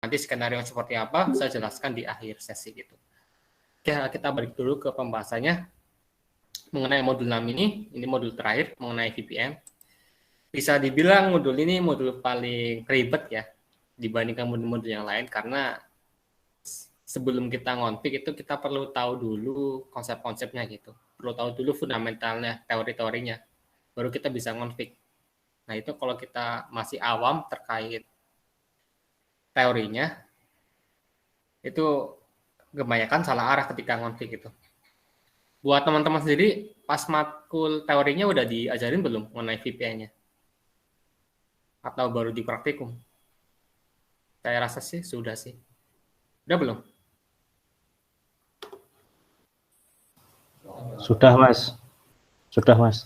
Nanti skenario seperti apa saya jelaskan di akhir sesi gitu. Oke, kita balik dulu ke pembahasannya mengenai modul 6 ini modul terakhir mengenai VPN. Bisa dibilang modul ini modul paling ribet ya dibandingkan modul-modul yang lain, karena sebelum kita ngonfig itu kita perlu tahu dulu konsep-konsepnya gitu. Perlu tahu dulu fundamentalnya, teori-teorinya. Baru kita bisa ngonfig. Nah, itu kalau kita masih awam terkait teorinya, itu kebanyakan salah arah ketika ngonfig itu. Buat teman-teman sendiri, pas matkul teorinya udah diajarin belum mengenai VPN-nya? Atau baru di praktikum? Saya rasa sih sudah sih. Udah belum? Sudah, Mas. Sudah, Mas.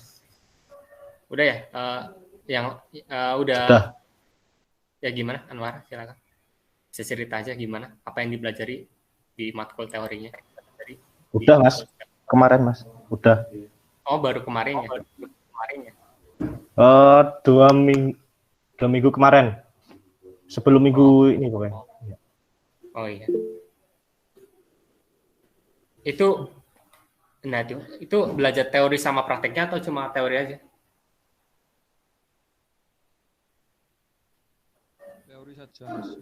Udah ya? Udah. Sudah. Ya gimana, Anwar? Silakan. Saya cerita aja gimana, apa yang dipelajari di matkul teorinya. Udah, Mas. Kemarin, Mas. Udah. Oh, baru kemarin ya? 2 minggu kemarin. Sebelum minggu ini pokoknya. Oh iya. Itu belajar teori sama prakteknya atau cuma teori aja? Teori saja, Mas.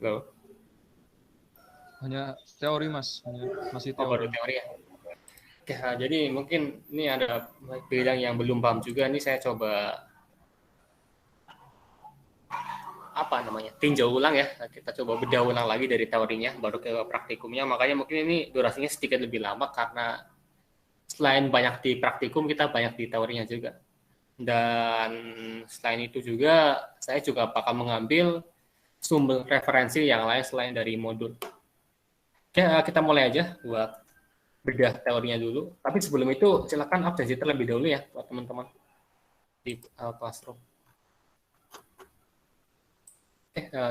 Loh. Hanya teori, Mas. Masih teori. Oh, baru teori ya. Oke, jadi mungkin ini ada bidang yang belum paham juga. Ini saya coba tinjau ulang ya. Kita coba bedah ulang lagi dari teorinya, baru ke praktikumnya. Makanya mungkin ini durasinya sedikit lebih lama karena selain banyak di praktikum, kita banyak di teorinya juga. Dan selain itu juga, saya juga bakal mengambil sumber referensi yang lain selain dari modul. Oke, kita mulai aja buat bedah teorinya dulu. Tapi sebelum itu, silakan absensi terlebih dahulu ya buat teman-teman di Classroom.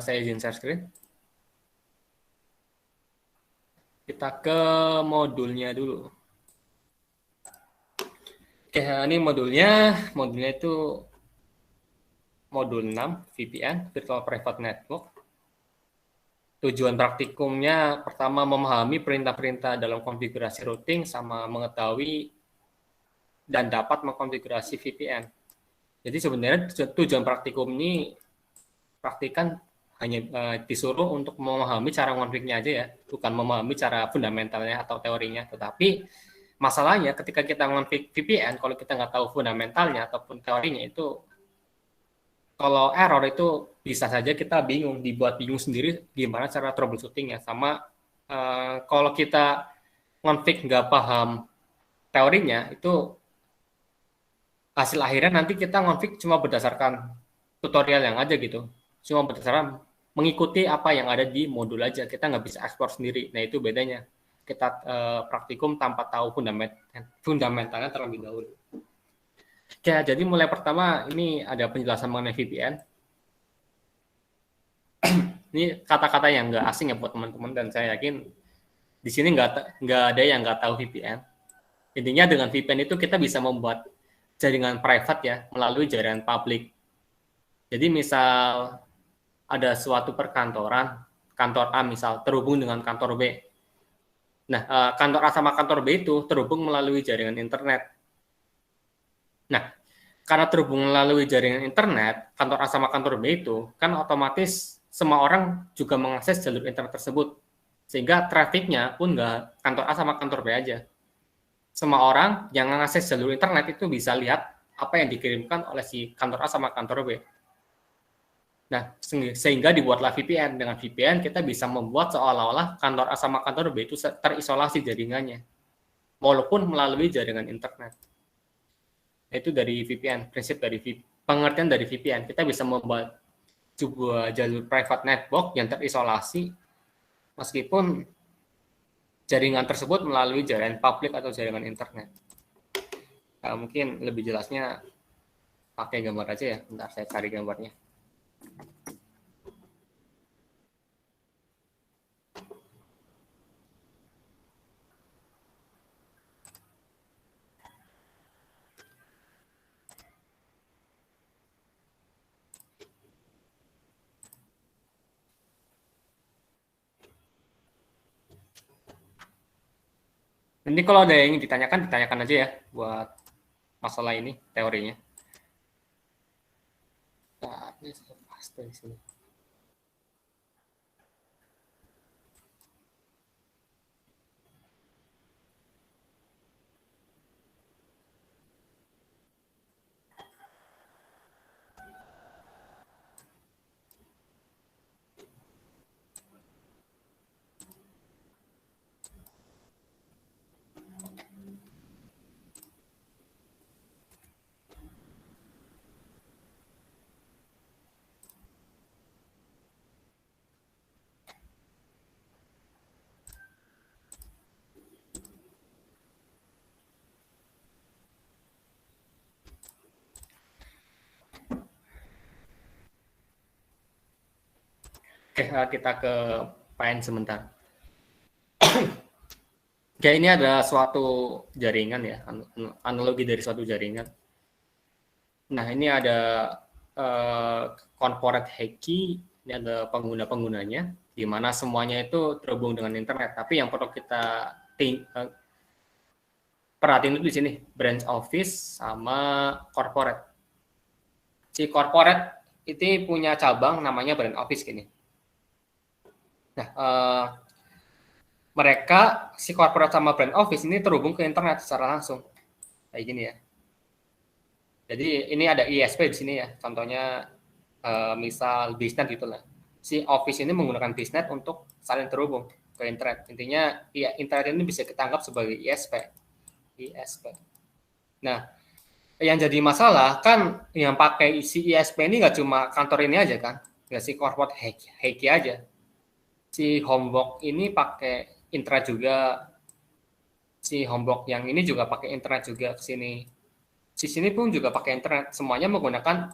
Saya izin share screen. Kita ke modulnya dulu. Oke, ini modulnya itu modul 6, VPN, Virtual Private Network. Tujuan praktikumnya pertama memahami perintah-perintah dalam konfigurasi routing sama mengetahui dan dapat mengkonfigurasi VPN. Jadi sebenarnya tujuan praktikum ini praktikan hanya disuruh untuk memahami cara ngonfignya aja ya, bukan memahami cara fundamentalnya atau teorinya. Tetapi masalahnya ketika kita ngonfig VPN, kalau kita nggak tahu fundamentalnya ataupun teorinya, itu kalau error itu bisa saja kita dibuat bingung sendiri gimana cara troubleshootingnya. Sama kalau kita ngonfig nggak paham teorinya, itu hasil akhirnya nanti kita ngonfig cuma berdasarkan tutorial yang aja gitu. Cuma berdasarkan mengikuti apa yang ada di modul aja. Kita nggak bisa explore sendiri. Nah, itu bedanya. Kita praktikum tanpa tahu fundamentalnya terlebih dahulu. Oke, jadi mulai pertama ini ada penjelasan mengenai VPN. Ini kata-kata yang nggak asing ya buat teman-teman, dan saya yakin di sini nggak ada yang nggak tahu VPN. Intinya dengan VPN itu kita bisa membuat jaringan private ya melalui jaringan publik. Jadi misal ada suatu perkantoran, kantor A misal terhubung dengan kantor B. Nah, kantor A sama kantor B itu terhubung melalui jaringan internet. Nah, karena terhubung melalui jaringan internet, kantor A sama kantor B itu kan otomatis semua orang juga mengakses jalur internet tersebut. Sehingga trafiknya pun nggak kantor A sama kantor B aja. Semua orang yang mengakses jalur internet itu bisa lihat apa yang dikirimkan oleh si kantor A sama kantor B. Nah, sehingga dibuatlah VPN. Dengan VPN kita bisa membuat seolah-olah kantor A sama kantor B itu terisolasi jaringannya, walaupun melalui jaringan internet. Itu dari VPN, prinsip dari pengertian dari VPN. Kita bisa membuat sebuah jalur private network yang terisolasi, meskipun jaringan tersebut melalui jaringan publik atau jaringan internet. Mungkin lebih jelasnya pakai gambar aja ya. Bentar, saya cari gambarnya. Ini kalau ada yang ditanyakan aja ya buat masalah ini teorinya. Nah, ini pasti di sini. Oke, kita ke PN sebentar. Oke, ini ada suatu jaringan ya, analogi dari suatu jaringan. Nah, ini ada corporate hacking, ini ada pengguna-penggunanya, di mana semuanya itu terhubung dengan internet. Tapi yang perlu kita perhatiin itu di sini, branch office sama corporate. Si corporate itu punya cabang namanya branch office gini. Nah, mereka si corporate sama brand office ini terhubung ke internet secara langsung, kayak gini ya. Jadi ini ada ISP di sini ya, contohnya misal Biznet gitulah. Si office ini menggunakan Biznet untuk saling terhubung ke internet. Intinya ya, internet ini bisa kita anggap sebagai ISP. Nah, yang jadi masalah kan yang pakai si ISP ini nggak cuma kantor ini aja kan, nggak si corporate hacky aja. Si Homebox ini pakai internet juga, si Homebox yang ini juga pakai internet juga ke sini. Di sini pun juga pakai internet, semuanya menggunakan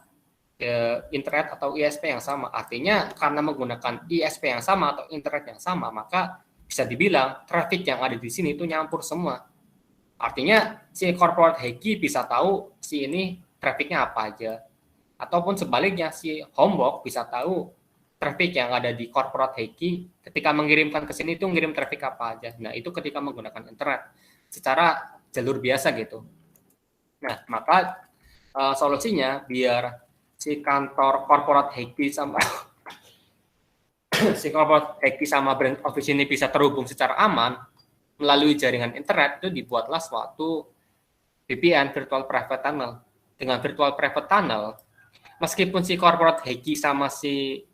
internet atau ISP yang sama. Artinya karena menggunakan ISP yang sama atau internet yang sama, maka bisa dibilang traffic yang ada di sini itu nyampur semua. Artinya si corporate hacky bisa tahu si ini trafficnya apa aja. Ataupun sebaliknya si Homebox bisa tahu traffic yang ada di corporate hacky ketika mengirimkan ke sini itu ngirim traffic apa aja. Nah, itu ketika menggunakan internet secara jalur biasa gitu. Nah, maka solusinya biar si kantor corporate hacky sama si corporate hacky sama brand office ini bisa terhubung secara aman melalui jaringan internet, itu dibuatlah suatu VPN, virtual private tunnel. Dengan virtual private tunnel, meskipun si corporate hacky sama si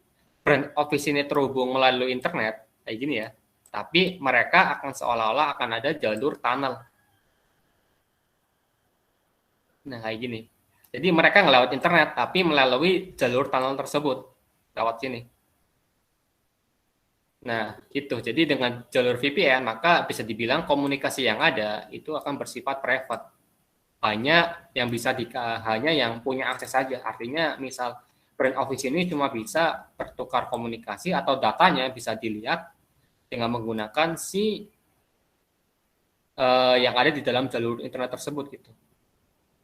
brand office ini terhubung melalui internet, kayak gini ya, tapi mereka akan seolah-olah akan ada jalur tunnel. Nah, kayak gini. Jadi mereka ngelewat internet, tapi melalui jalur tunnel tersebut, lewat sini. Nah, gitu. Jadi dengan jalur VPN, maka bisa dibilang komunikasi yang ada itu akan bersifat private. Hanya yang bisa hanya yang punya akses saja. Artinya, misal brand office ini cuma bisa bertukar komunikasi atau datanya bisa dilihat dengan menggunakan si yang ada di dalam jalur internet tersebut gitu.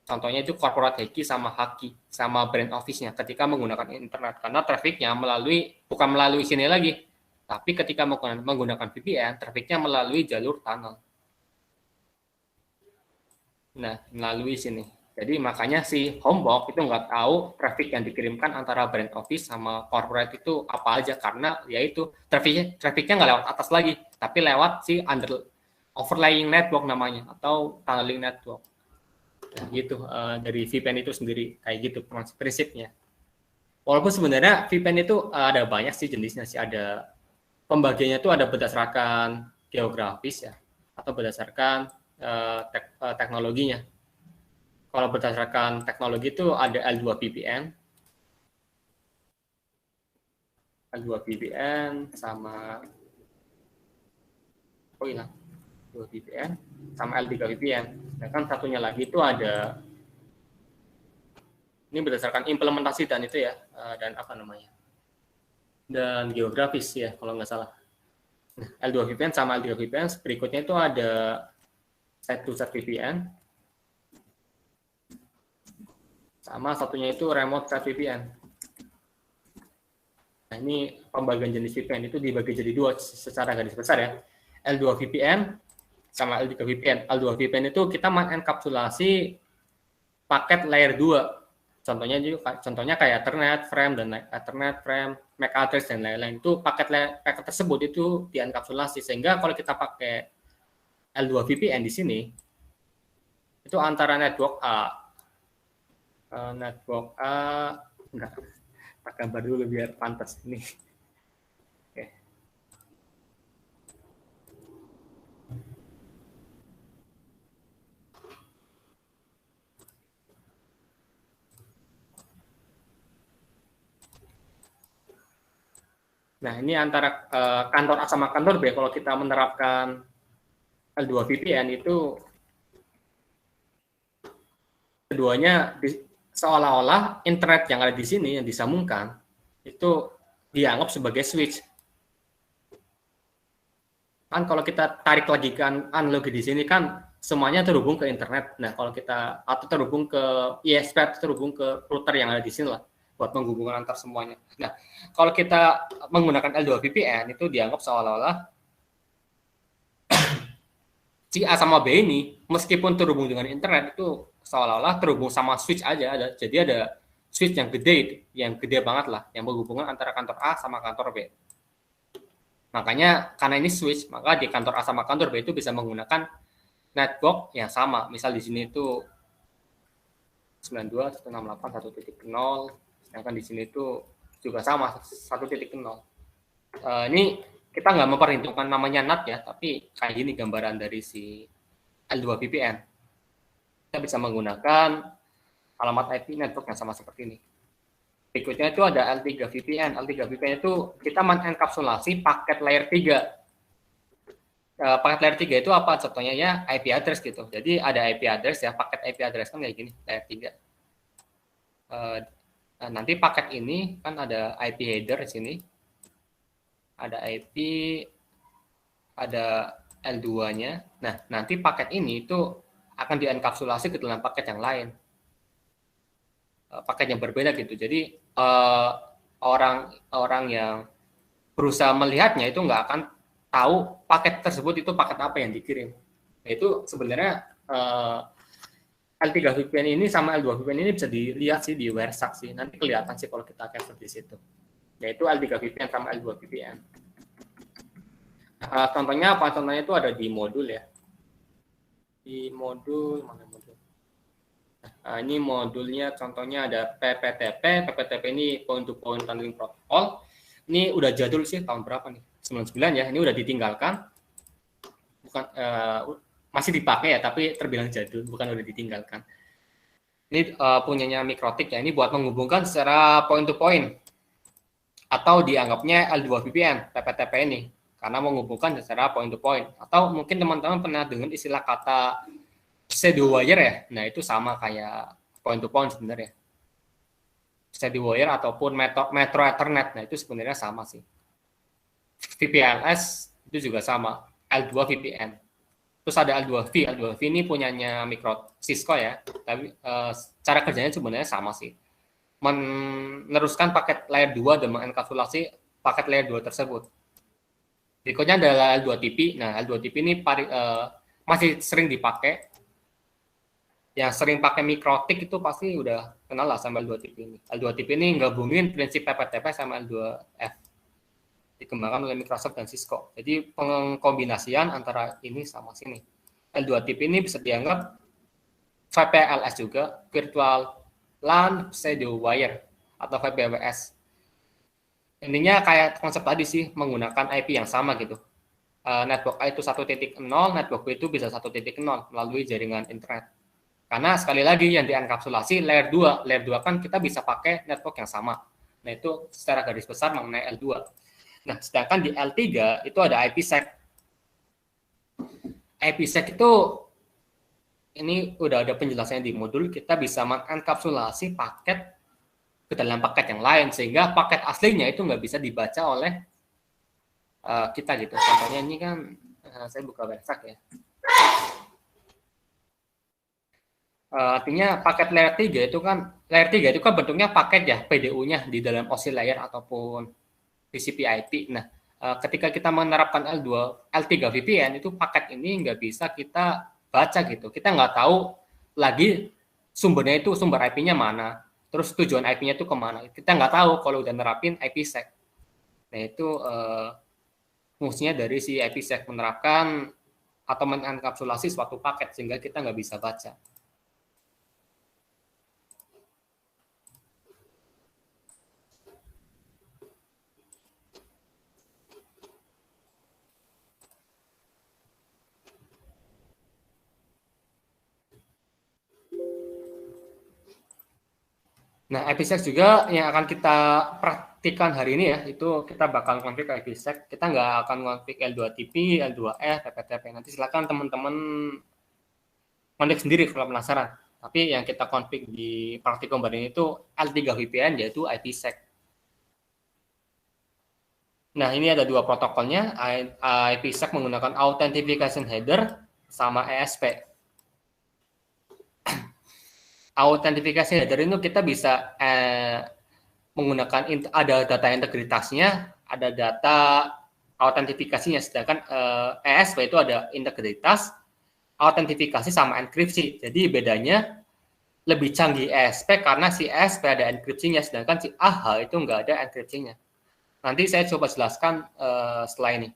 Contohnya itu corporate hacky sama brand office-nya ketika menggunakan internet, karena trafficnya bukan melalui sini lagi, tapi ketika menggunakan VPN, trafficnya melalui jalur tunnel. Nah, melalui sini. Jadi makanya si Homebox itu nggak tahu traffic yang dikirimkan antara brand office sama corporate itu apa aja, karena yaitu trafficnya nggak lewat atas lagi, tapi lewat si overlaying network namanya, atau tunneling network. Nah, gitu dari VPN itu sendiri, kayak gitu prinsipnya. Walaupun sebenarnya VPN itu ada banyak sih jenisnya sih, ada pembagiannya itu ada berdasarkan geografis ya, atau berdasarkan teknologinya. Kalau berdasarkan teknologi itu ada L2 VPN sama L2 VPN sama L3 VPN. Sedangkan satunya lagi itu ada, ini berdasarkan implementasi dan itu ya, dan apa namanya, dan geografis ya kalau nggak salah. Nah, L2 VPN sama L3 VPN berikutnya itu ada side-to-side VPN, sama satunya itu remote side VPN. Nah, ini pembagian jenis VPN itu dibagi jadi dua secara garis besar ya. L2 VPN sama L3 VPN. L2 VPN itu kita mengenkapsulasi paket layer 2. Contohnya kayak Ethernet frame dan Ethernet frame, MAC address dan lain-lain. Itu paket tersebut itu dienkapsulasi, sehingga kalau kita pakai L2 VPN di sini itu antara network enggak, tak gambar dulu biar pantas ini. Oke. Nah, ini antara kantor A sama kantor B. Kalau kita menerapkan L2 VPN itu keduanya seolah-olah internet yang ada di sini yang disambungkan itu dianggap sebagai switch. Kan kalau kita tarik lagi kan analogi di sini kan semuanya terhubung ke internet. Nah, kalau kita atau terhubung ke ISP atau terhubung ke router yang ada di sini lah buat menghubungkan antar semuanya. Nah, kalau kita menggunakan L2 VPN itu dianggap seolah-olah si A sama B ini meskipun terhubung dengan internet itu seolah-olah terhubung sama switch aja. Jadi ada switch yang gede banget lah yang menghubungkan antara kantor A sama kantor B. Makanya karena ini switch, maka di kantor A sama kantor B itu bisa menggunakan network yang sama. Misal di sini itu 92.168.1.0, sedangkan di sini itu juga sama 1.0. Ini kita nggak memperhitungkan namanya NAT ya, tapi kayak gini gambaran dari si L2 VPN. Kita bisa menggunakan alamat IP network yang sama seperti ini. Berikutnya itu ada L3 VPN. L3 VPN itu kita mengenkapsulasi paket layer 3. Paket layer 3 itu apa? Contohnya ya IP address gitu. Jadi ada IP address ya, paket IP address kan kayak gini, layer 3. Nanti paket ini kan ada IP header di sini. Ada IP, ada L2-nya. Nah, nanti paket ini itu akan dienkapsulasi ke dalam paket yang lain. Paket yang berbeda gitu. Jadi orang yang berusaha melihatnya itu nggak akan tahu paket tersebut itu paket apa yang dikirim. Nah, itu sebenarnya L3 VPN ini sama L2 VPN ini bisa dilihat sih di WireShark sih. Nanti kelihatan sih kalau kita capture di situ. Yaitu L3 VPN sama L2 VPN. Contohnya apa? Contohnya itu ada di modul ya. Di modul, mana modul? Ini modulnya contohnya ada PPTP. PPTP ini point to point tunneling protocol. Ini udah jadul sih, tahun berapa nih? 99 ya. Ini udah ditinggalkan. Bukan masih dipakai ya, tapi terbilang jadul, bukan udah ditinggalkan. Ini punyanya Mikrotik ya. Ini buat menghubungkan secara point to point. Atau dianggapnya L2 VPN, PPTP ini. Karena menghubungkan secara point to point. Atau mungkin teman-teman pernah dengar istilah kata pseudo wire ya. Nah, itu sama kayak point to point sebenarnya. Pseudo wire ataupun metro ethernet. Nah, itu sebenarnya sama sih. VPLS itu juga sama, L2 VPN. Terus ada L2V. L2V ini punyanya Cisco ya. Tapi cara kerjanya sebenarnya sama sih. Meneruskan paket layer 2 dan mengenkapsulasi paket layer 2 tersebut. Berikutnya adalah L2TP. Nah, L2TP ini masih sering dipakai. Yang sering pakai Mikrotik itu pasti udah kenal lah sama L2TP ini. L2TP ini gabungin prinsip PPTP sama L2F. Dikembangkan oleh Microsoft dan Cisco. Jadi pengkombinasian antara ini sama sini. L2TP ini bisa dianggap VPLS juga, Virtual LAN Pseudo Wire atau VPWS. Intinya kayak konsep tadi sih, menggunakan IP yang sama gitu. Network A itu 1.0, network B itu bisa 1.0 melalui jaringan internet. Karena sekali lagi yang dienkapsulasi layer 2. Layer 2 kan kita bisa pakai network yang sama. Nah, itu secara garis besar mengenai L2. Nah, sedangkan di L3 itu ada IPsec. IPsec itu ini udah ada penjelasannya di modul, kita bisa mengenkapsulasi paket ke dalam paket yang lain, sehingga paket aslinya itu nggak bisa dibaca oleh kita gitu. Contohnya ini kan, saya buka WireShark ya. Artinya paket layer 3 itu kan bentuknya paket ya, PDU-nya di dalam OSI layer ataupun TCP/IP. Nah, ketika kita menerapkan L3 VPN itu paket ini nggak bisa kita baca gitu. Kita nggak tahu lagi sumbernya itu sumber IP-nya mana, terus tujuan IP-nya itu kemana. Kita nggak tahu kalau udah nerapin IPsec. Nah itu fungsinya dari si IPsec menerapkan atau mengenkapsulasi suatu paket sehingga kita nggak bisa baca. Nah, IPsec juga yang akan kita praktikkan hari ini ya, itu kita bakal konfig IPsec. Kita nggak akan konfig L2TP, L2F, PPTP. Nanti silakan teman-teman konfig sendiri kalau penasaran. Tapi yang kita konfig di praktikum hari ini itu L3 VPN, yaitu IPsec. Nah, ini ada dua protokolnya. IPsec menggunakan Authentication Header sama ESP. Autentifikasi header itu kita bisa menggunakan ada data integritasnya, ada data autentifikasinya, sedangkan ESP itu ada integritas, autentifikasi sama enkripsi. Jadi bedanya lebih canggih ESP karena si ESP ada enkripsinya, sedangkan si AH itu nggak ada enkripsinya. Nanti saya coba jelaskan setelah ini.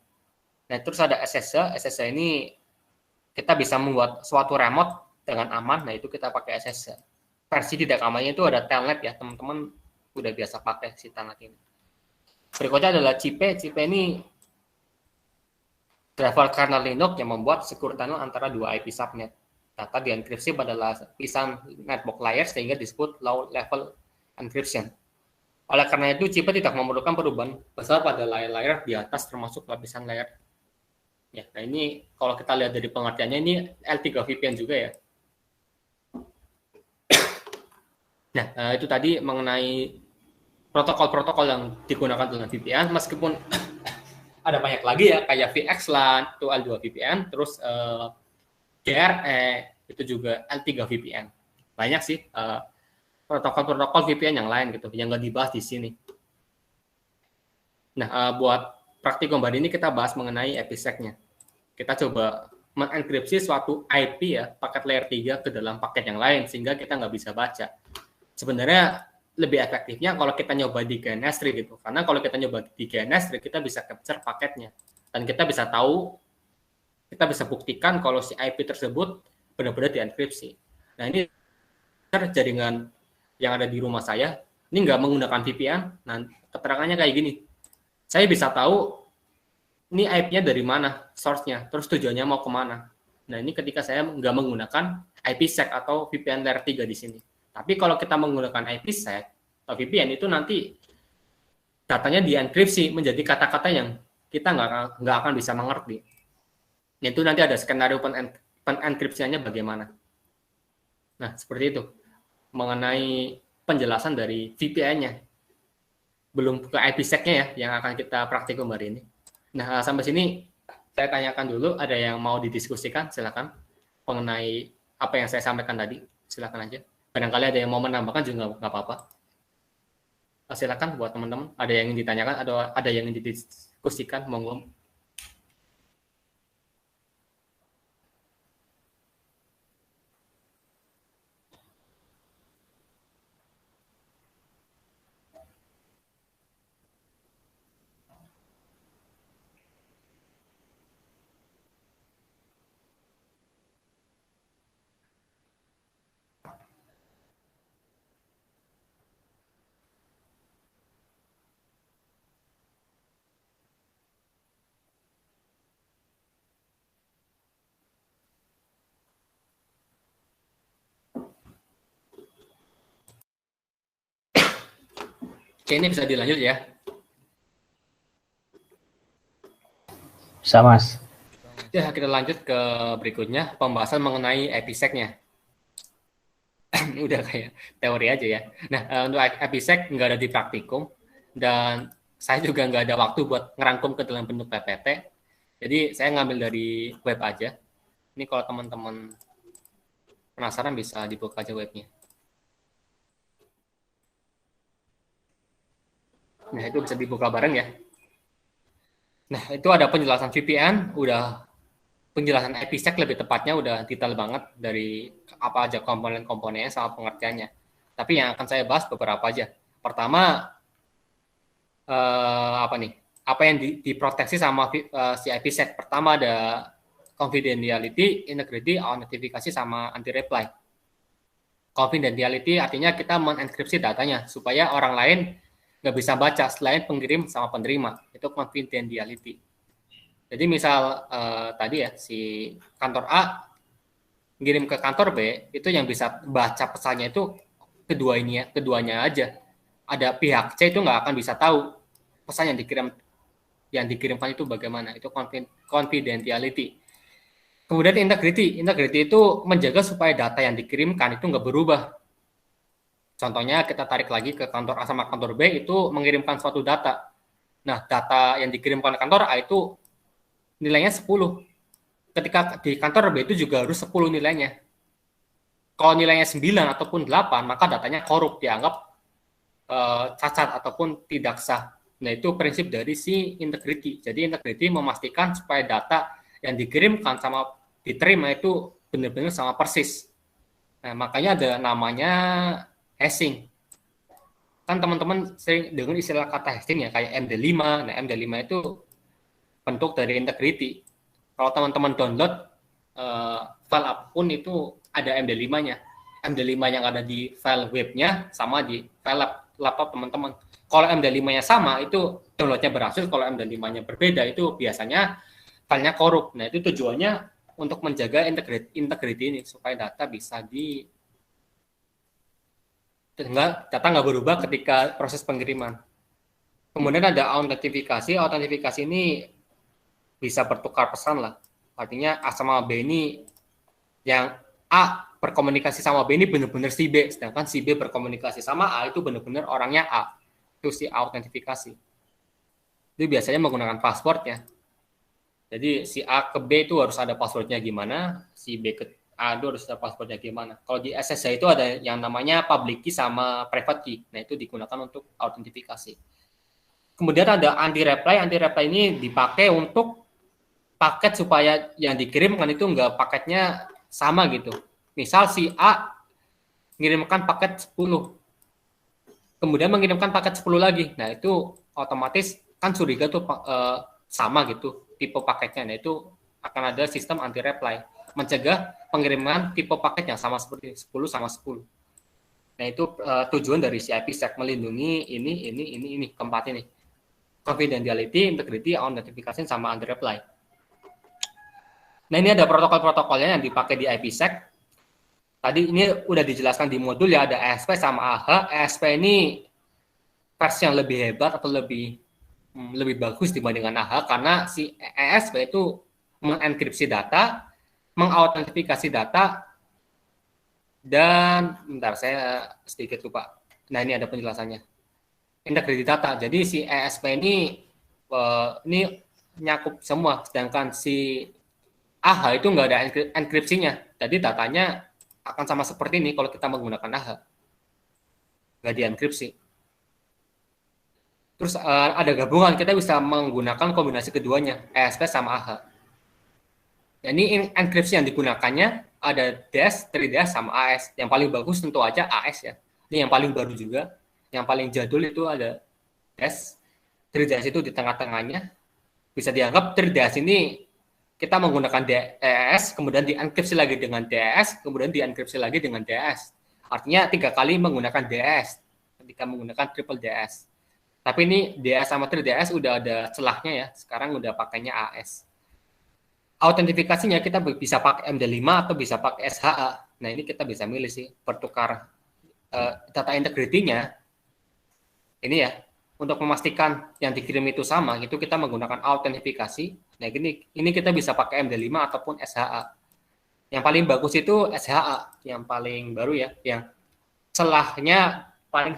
Nah, terus ada SSH. SSH ini kita bisa membuat suatu remote dengan aman. Nah, itu kita pakai SSH. Versi tidak amannya itu ada telnet ya, teman-teman udah biasa pakai si telnet ini. Berikutnya adalah CP. CP ini driver kernel Linux yang membuat secure tunnel antara dua IP subnet. Data dienkripsi pada lapisan network layer sehingga disebut low level encryption. Oleh karena itu, CP tidak memerlukan perubahan besar pada layer-layer di atas termasuk lapisan layer. Ya, nah ini kalau kita lihat dari pengertiannya ini L3 VPN juga ya. Nah, itu tadi mengenai protokol-protokol yang digunakan dengan VPN, meskipun ada banyak lagi ya, kayak VXLAN, itu L2 VPN, terus GRE, itu juga L3 VPN. Banyak sih protokol-protokol VPN yang lain gitu, yang nggak dibahas di sini. Nah, buat praktikum hari ini kita bahas mengenai IPsec-nya. Kita coba mengenkripsi suatu IP ya, paket layer 3 ke dalam paket yang lain, sehingga kita nggak bisa baca. Sebenarnya lebih efektifnya kalau kita nyoba di GNS3 gitu. Karena kalau kita nyoba di GNS3, kita bisa capture paketnya. Dan kita bisa tahu, kita bisa buktikan kalau si IP tersebut benar-benar dienkripsi. Nah, ini jaringan yang ada di rumah saya, ini nggak menggunakan VPN. Nah, keterangannya kayak gini. Saya bisa tahu ini IP-nya dari mana, source-nya, terus tujuannya mau kemana. Nah, ini ketika saya nggak menggunakan IPsec atau VPN layer 3 di sini. Tapi kalau kita menggunakan IPsec atau VPN itu nanti datanya dienkripsi menjadi kata-kata yang kita nggak akan bisa mengerti. Itu nanti ada skenario penenkripsiannya bagaimana. Nah, seperti itu. Mengenai penjelasan dari VPN-nya. Belum ke IPsec-nya ya, yang akan kita praktikum hari ini. Nah, sampai sini saya tanyakan dulu, ada yang mau didiskusikan, silakan. Mengenai apa yang saya sampaikan tadi, silakan aja. Barangkali ada yang mau menambahkan juga nggak apa-apa. Silakan buat teman-teman, ada yang ingin ditanyakan, ada yang ingin didiskusikan, monggo. Oke, ini bisa dilanjut ya. Bisa, Mas. Ya, kita lanjut ke berikutnya, pembahasan mengenai IPsec-nya. Udah kayak teori aja ya. Nah, untuk IPsec nggak ada di praktikum, dan saya juga nggak ada waktu buat ngerangkum ke dalam bentuk PPT. Jadi, saya ngambil dari web aja. Ini kalau teman-teman penasaran bisa dibuka aja webnya. Nah, itu bisa dibuka bareng ya. Nah, itu ada penjelasan VPN, udah penjelasan IPsec lebih tepatnya udah detail banget dari apa aja komponen-komponennya sama pengertiannya. Tapi yang akan saya bahas beberapa aja. Pertama, apa nih? Apa yang diproteksi sama si IPsec? Pertama ada confidentiality, integrity, authentifikasi, sama anti-reply. Confidentiality artinya kita menenkripsi datanya supaya orang lain nggak bisa baca selain pengirim sama penerima. Itu confidentiality. Jadi misal tadi ya si kantor A ngirim ke kantor B, itu yang bisa baca pesannya itu keduanya aja. Ada pihak C itu nggak akan bisa tahu pesan yang dikirimkan itu bagaimana. Itu confidentiality. Kemudian integrity itu menjaga supaya data yang dikirimkan itu nggak berubah. Contohnya kita tarik lagi ke kantor A sama kantor B, itu mengirimkan suatu data. Nah, data yang dikirimkan ke kantor A itu nilainya 10. Ketika di kantor B itu juga harus 10 nilainya. Kalau nilainya 9 ataupun 8, maka datanya korup, dianggap cacat ataupun tidak sah. Nah, itu prinsip dari si integrity. Jadi integrity memastikan supaya data yang dikirimkan sama diterima itu benar-benar sama persis. Nah, makanya ada namanya hashing. Kan teman-teman sering dengar istilah kata hashing ya, kayak MD5. Nah, MD5 itu bentuk dari integrity. Kalau teman-teman download file apapun itu ada MD5-nya. MD5 yang ada di file webnya sama di file laptop teman-teman. Kalau MD5-nya sama, itu downloadnya berhasil. Kalau MD5-nya berbeda, itu biasanya filenya korup. Nah, itu tujuannya untuk menjaga integrity ini, supaya data bisa data nggak berubah ketika proses pengiriman. Kemudian ada autentifikasi. Autentifikasi ini bisa bertukar pesan lah. Artinya A sama B ini, yang A berkomunikasi sama B ini benar-benar si B, sedangkan si B berkomunikasi sama A itu benar-benar orangnya A. Itu si autentifikasi. Itu biasanya menggunakan password ya. Jadi si A ke B itu harus ada passwordnya gimana, si B ke A itu harus ada passwordnya gimana. Kalau di SSH itu ada yang namanya public key sama private key. Nah, itu digunakan untuk autentifikasi. Kemudian ada anti-reply. Anti-reply ini dipakai untuk paket supaya yang dikirimkan itu enggak paketnya sama gitu. Misal si A mengirimkan paket 10, kemudian mengirimkan paket 10 lagi. Nah, itu otomatis kan curiga tuh sama gitu tipe paketnya. Nah, itu akan ada sistem anti-reply. Mencegah pengiriman tipe paket yang sama seperti 10 sama 10. Nah, itu tujuan dari si IPsec, melindungi ini keempat ini. Confidentiality, integrity, authentication, sama anti-reply. Nah, ini ada protokol-protokolnya yang dipakai di IPsec. Tadi ini udah dijelaskan di modul ya, ada ESP sama AH. ESP ini versi yang lebih hebat atau lebih bagus dibandingkan AH, karena si ESP itu mengenkripsi data, mengautentifikasi data, dan bentar saya sedikit lupa. Nah, ini ada penjelasannya. Integrity data. Jadi si ESP ini nyakup semua, sedangkan si AH itu nggak ada enkripsinya. Jadi datanya akan sama seperti ini kalau kita menggunakan AH. Nggak dienkripsi. Terus ada gabungan, kita bisa menggunakan kombinasi keduanya, ESP sama AH. Ini enkripsi yang digunakannya ada DAS, 3DS, sama AS. Yang paling bagus tentu aja AS ya. Ini yang paling baru juga. Yang paling jadul itu ada DAS. 3DS itu di tengah-tengahnya. Bisa dianggap 3DS ini kita menggunakan DAS, kemudian dienkripsi lagi dengan DAS, kemudian dienkripsi lagi dengan DAS. Artinya 3 kali menggunakan DAS ketika menggunakan triple DAS. Tapi ini DAS sama 3DS udah ada celahnya ya. Sekarang udah pakainya AS. Autentifikasinya kita bisa pakai MD5 atau bisa pakai SHA. Nah, ini kita bisa milih sih, bertukar data integrity-nya. Ini ya, untuk memastikan yang dikirim itu sama, itu kita menggunakan autentifikasi. Nah, ini kita bisa pakai MD5 ataupun SHA. Yang paling bagus itu SHA, yang paling baru ya, yang celahnya paling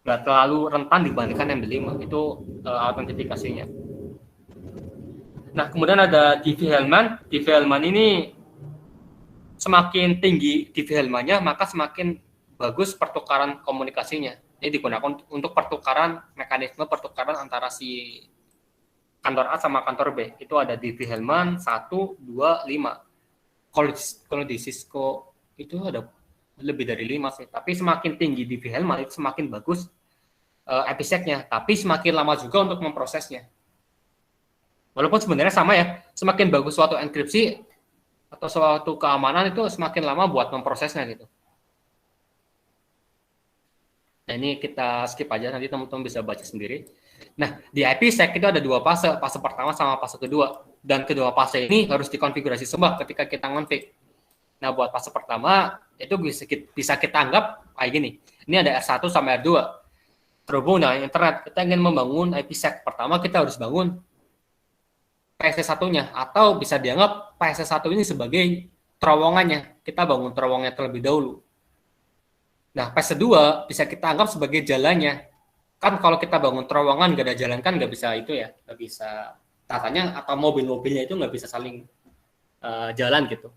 nggak terlalu rentan dibandingkan MD5. Itu autentifikasinya. Nah, kemudian ada DV-Hellman. DV-Hellman ini semakin tinggi DV-Hellman-nya, maka semakin bagus pertukaran komunikasinya. Ini digunakan untuk pertukaran, mekanisme pertukaran antara si kantor A sama kantor B. Itu ada di Wilhelm 1, 2, 5. Kalau di Cisco itu ada lebih dari 5 sih. Tapi semakin tinggi di Wilhelm itu semakin bagus IPsec-nya. Tapi semakin lama juga untuk memprosesnya. Walaupun sebenarnya sama ya, semakin bagus suatu enkripsi atau suatu keamanan itu semakin lama buat memprosesnya gitu. Nah ini kita skip aja, nanti teman-teman bisa baca sendiri. Nah di IPsec itu ada 2 fase, fase pertama sama fase kedua. Dan kedua fase ini harus dikonfigurasi semua ketika kita ngonfig. Nah buat fase pertama itu bisa kita anggap kayak gini. Ini ada R1 sama R2. Terhubung dengan internet, kita ingin membangun IPsec. Pertama kita harus bangun PSC1-nya, atau bisa dianggap PSC1 ini sebagai terowongannya. Kita bangun terowongnya terlebih dahulu. Nah, PSC2 bisa kita anggap sebagai jalannya. Kan kalau kita bangun terowongan, nggak ada jalan kan nggak bisa itu ya, nggak bisa tatanya, atau mobil-mobilnya itu nggak bisa saling jalan gitu.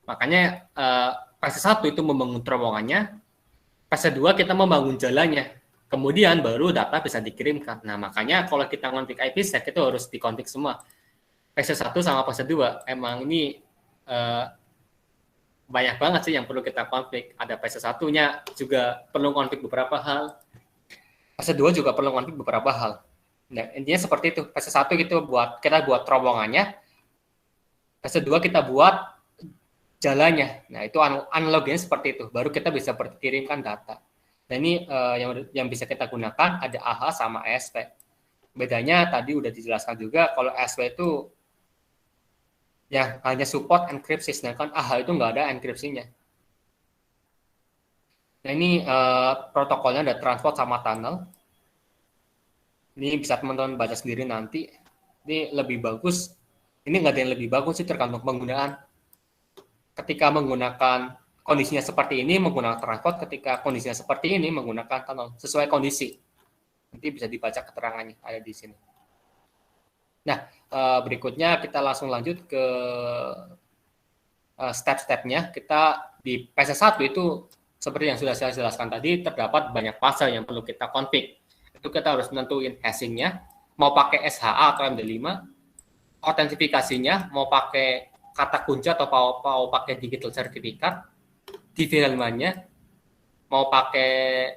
Makanya PSC1 itu membangun terowongannya, PSC2 kita membangun jalannya. Kemudian baru data bisa dikirimkan. Nah, makanya kalau kita ngonfig IPsec itu harus dikonfig semua. PSC1 sama PSC2. Emang ini banyak banget sih yang perlu kita konfig. Ada PSC1-nya juga perlu konfig beberapa hal. PSC2 juga perlu konfig beberapa hal. Nah, intinya seperti itu. PSC1 gitu kita buat terowongannya. PSC2 kita buat jalannya. Nah, itu analoginya seperti itu. Baru kita bisa berkirimkan data. Nah ini yang bisa kita gunakan ada AH sama ESP. Bedanya tadi udah dijelaskan juga, kalau ESP itu ya hanya support enkripsi, sedangkan AH itu nggak ada enkripsinya. Nah ini protokolnya ada transport sama tunnel. Ini bisa teman-teman baca sendiri nanti. Ini lebih bagus. Ini nggak ada yang lebih bagus sih, tergantung penggunaan. Ketika menggunakan kondisinya seperti ini menggunakan transport, ketika kondisinya seperti ini menggunakan tunnel, sesuai kondisi. Nanti bisa dibaca keterangannya, ada di sini. Nah, berikutnya kita langsung lanjut ke step-stepnya. Kita di PSC1 itu, seperti yang sudah saya jelaskan tadi, terdapat banyak fase yang perlu kita config. Itu kita harus menentuin hashing-nya, mau pakai SHA atau MD5, autentifikasinya, mau pakai kata kunci atau mau pakai digital certificate, di Wilhelm-nya mau pakai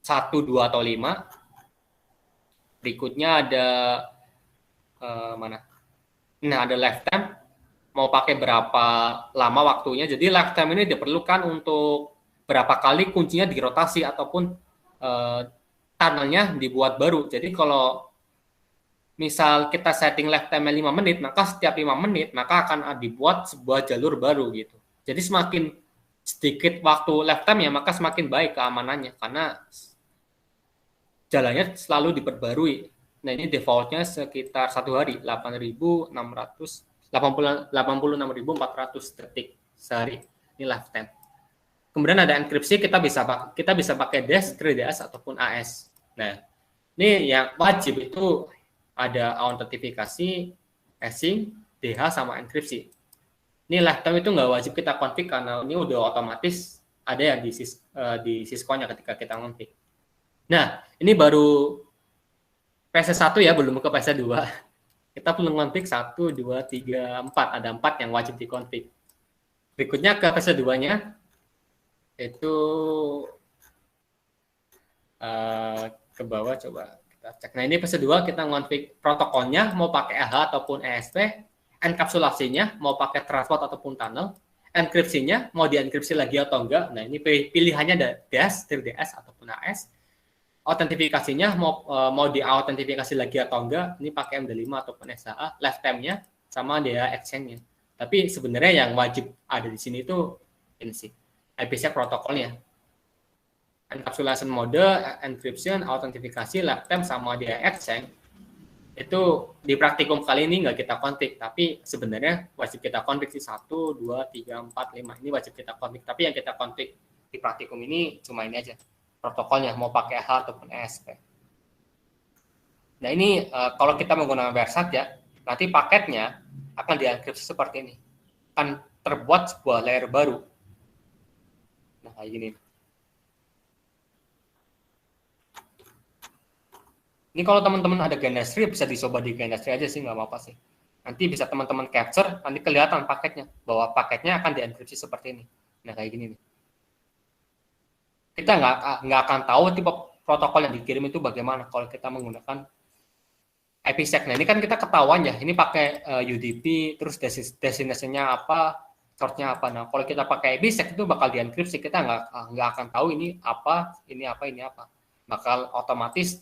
1, 2, atau 5. Berikutnya ada mana? Nah, ada lifetime. Mau pakai berapa lama waktunya. Jadi lifetime ini diperlukan untuk berapa kali kuncinya dirotasi ataupun tunnelnya dibuat baru. Jadi kalau misal kita setting lifetime 5 menit, maka setiap 5 menit maka akan dibuat sebuah jalur baru gitu. Jadi semakin sedikit waktu lifetime ya, maka semakin baik keamanannya karena jalannya selalu diperbarui. Nah ini defaultnya sekitar 1 hari 86.400 detik sehari. Ini lifetime. Kemudian ada enkripsi, kita bisa pakai DES, 3DS ataupun AS. Nah ini yang wajib itu ada autentifikasi, hashing, DH sama enkripsi. Ini lifetime itu nggak wajib kita config karena ini udah otomatis ada yang di Cisco-nya ketika kita config. Nah, ini baru PSC1 ya, belum ke PSC2. Kita belum config 1, 2, 3, 4. Ada 4 yang wajib di-config. Berikutnya ke PSC2-nya, itu ke bawah coba kita cek. Nah, ini PSC2 kita config protokolnya, mau pakai AH ataupun ESP, enkapsulasinya mau pakai transport ataupun tunnel, enkripsinya mau dienkripsi lagi atau enggak. Nah, ini pilihannya ada DES, 3DS ataupun AS. Autentifikasinya mau diautentifikasi lagi atau enggak, ini pakai MD5 ataupun SHA, lifetime-nya sama dia exchange-nya. Tapi sebenarnya yang wajib ada di sini itu ini sih, IPsec protokolnya. Encapsulation mode, encryption, autentifikasi, lifetime sama dia exchange. Itu di praktikum kali ini nggak kita config, tapi sebenarnya wajib kita config sih 1, 2, 3, 4, 5. Ini wajib kita config, tapi yang kita config di praktikum ini cuma ini aja, protokolnya, mau pakai H ataupun ESP. Nah ini kalau kita menggunakan Versat ya, nanti paketnya akan dienkripsi seperti ini. Akan terbuat sebuah layer baru. Nah kayak gini. Ini kalau teman-teman ada Gendastri bisa dicoba di Gendastri aja sih, nggak apa-apa sih. Nanti bisa teman-teman capture, nanti kelihatan paketnya, bahwa paketnya akan dienkripsi seperti ini. Nah, kayak gini nih. Kita nggak akan tahu tipe protokol yang dikirim itu bagaimana kalau kita menggunakan IPsec. Nah, ini kan kita ketahuan ya, ini pakai UDP, terus destinasinya apa, source-nya apa. Nah, kalau kita pakai IPsec itu bakal dienkripsi, kita nggak akan tahu ini apa, ini apa, ini apa. Bakal otomatis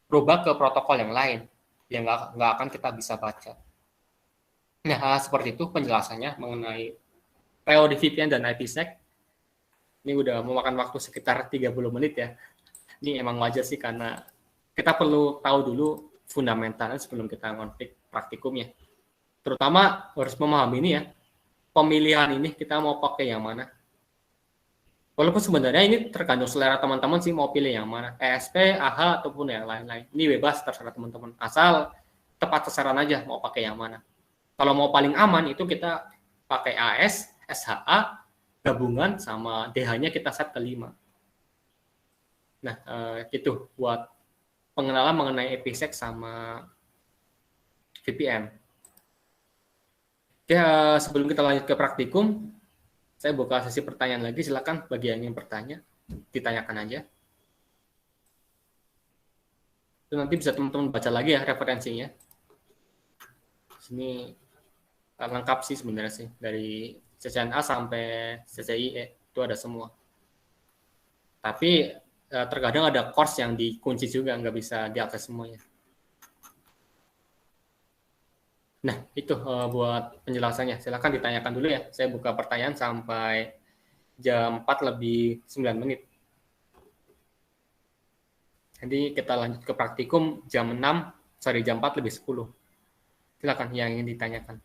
berubah ke protokol yang lain yang nggak akan kita bisa baca. Nah, seperti itu penjelasannya mengenai POD VPN dan IPsec. Ini udah memakan waktu sekitar 30 menit ya. Ini emang wajar sih karena kita perlu tahu dulu fundamentalnya sebelum kita ngonflik praktikumnya. Terutama harus memahami ini ya, pemilihan ini kita mau pakai yang mana. Walaupun sebenarnya ini tergantung selera teman-teman sih mau pilih yang mana, ESP, AH, ataupun yang lain-lain. Ini bebas terserah teman-teman, asal tepat sasaran aja mau pakai yang mana. Kalau mau paling aman itu kita pakai AS, SHA, gabungan sama DH-nya kita set ke 5. Nah, gitu buat pengenalan mengenai IPsec sama VPN. Oke, sebelum kita lanjut ke praktikum, saya buka sesi pertanyaan lagi. Silakan bagi yang ingin bertanya, ditanyakan aja. Itu nanti bisa teman-teman baca lagi ya referensinya. Sini lengkap sih sebenarnya sih, dari CCNA sampai CCIE itu ada semua. Tapi terkadang ada course yang dikunci juga, nggak bisa diakses semuanya. Nah, itu buat penjelasannya. Silakan ditanyakan dulu ya. Saya buka pertanyaan sampai jam 4 lebih 9 menit. Jadi kita lanjut ke praktikum jam 4 lebih 10. Silakan yang ingin ditanyakan.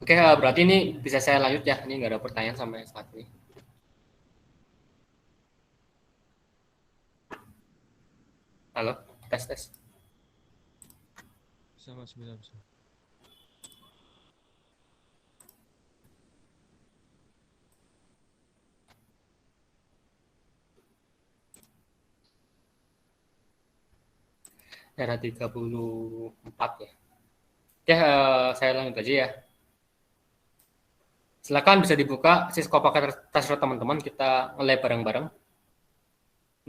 Oke, berarti ini bisa saya lanjut ya. Ini nggak ada pertanyaan sampai saat ini. Halo, tes tes. Bisa mas, bisa. Era 34 ya. Oke, saya lanjut aja ya. Silakan bisa dibuka Siskopaket terserah teman-teman, kita nge-lab bareng-bareng.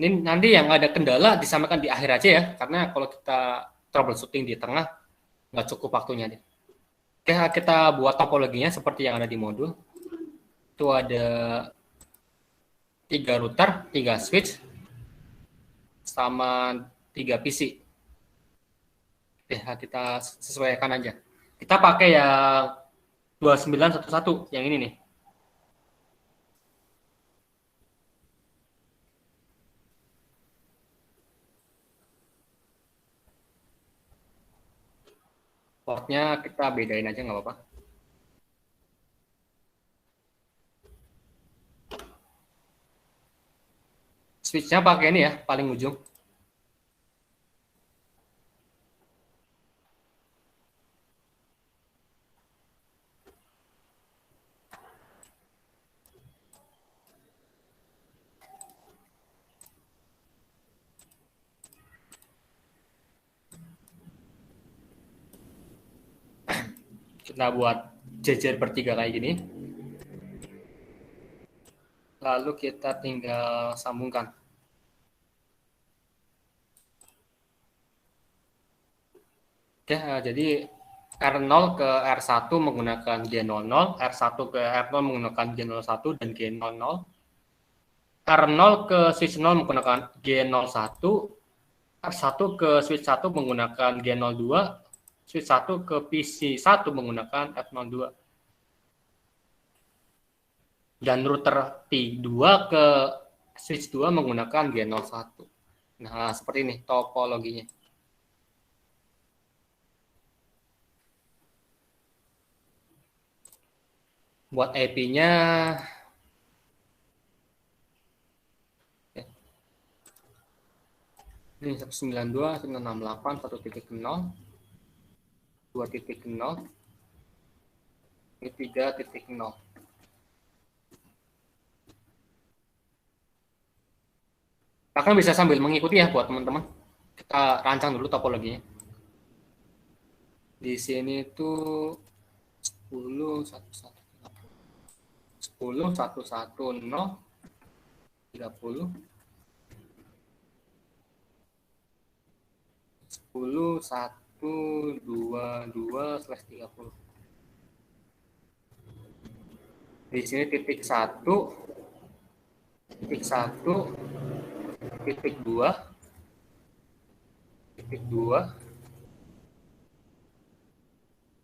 Ini nanti yang ada kendala disampaikan di akhir aja ya, karena kalau kita troubleshooting di tengah, nggak cukup waktunya deh. Oke, kita buat topologinya seperti yang ada di modul. Itu ada 3 router, 3 switch, sama 3 PC. Kita sesuaikan aja. Kita pakai yang 2911 yang ini nih. Portnya kita bedain aja nggak apa-apa. Switch-nya pakai ini ya, paling ujung. Kita buat jejer bertiga kayak gini. Lalu kita tinggal sambungkan. Oke, jadi R0 ke R1 menggunakan G00, R1 ke R0 menggunakan G01 dan G00. R0 ke switch 0 menggunakan G01, R1 ke switch 1 menggunakan G02, switch 1 ke PC1 menggunakan F02. Dan router T2 ke switch 2 menggunakan G01. Nah, seperti ini topologinya. Buat IP-nya ini 192.168.1.0, 2.0, ini 3.0. Bahkan bisa sambil mengikuti ya buat teman-teman. Kita rancang dulu topologinya. Di sini tuh 10, 1, 1, 10, 1, 1, 0, 30, 10, 1, 2, 2/30. Di sini titik 1, titik 1, titik 2, titik 2,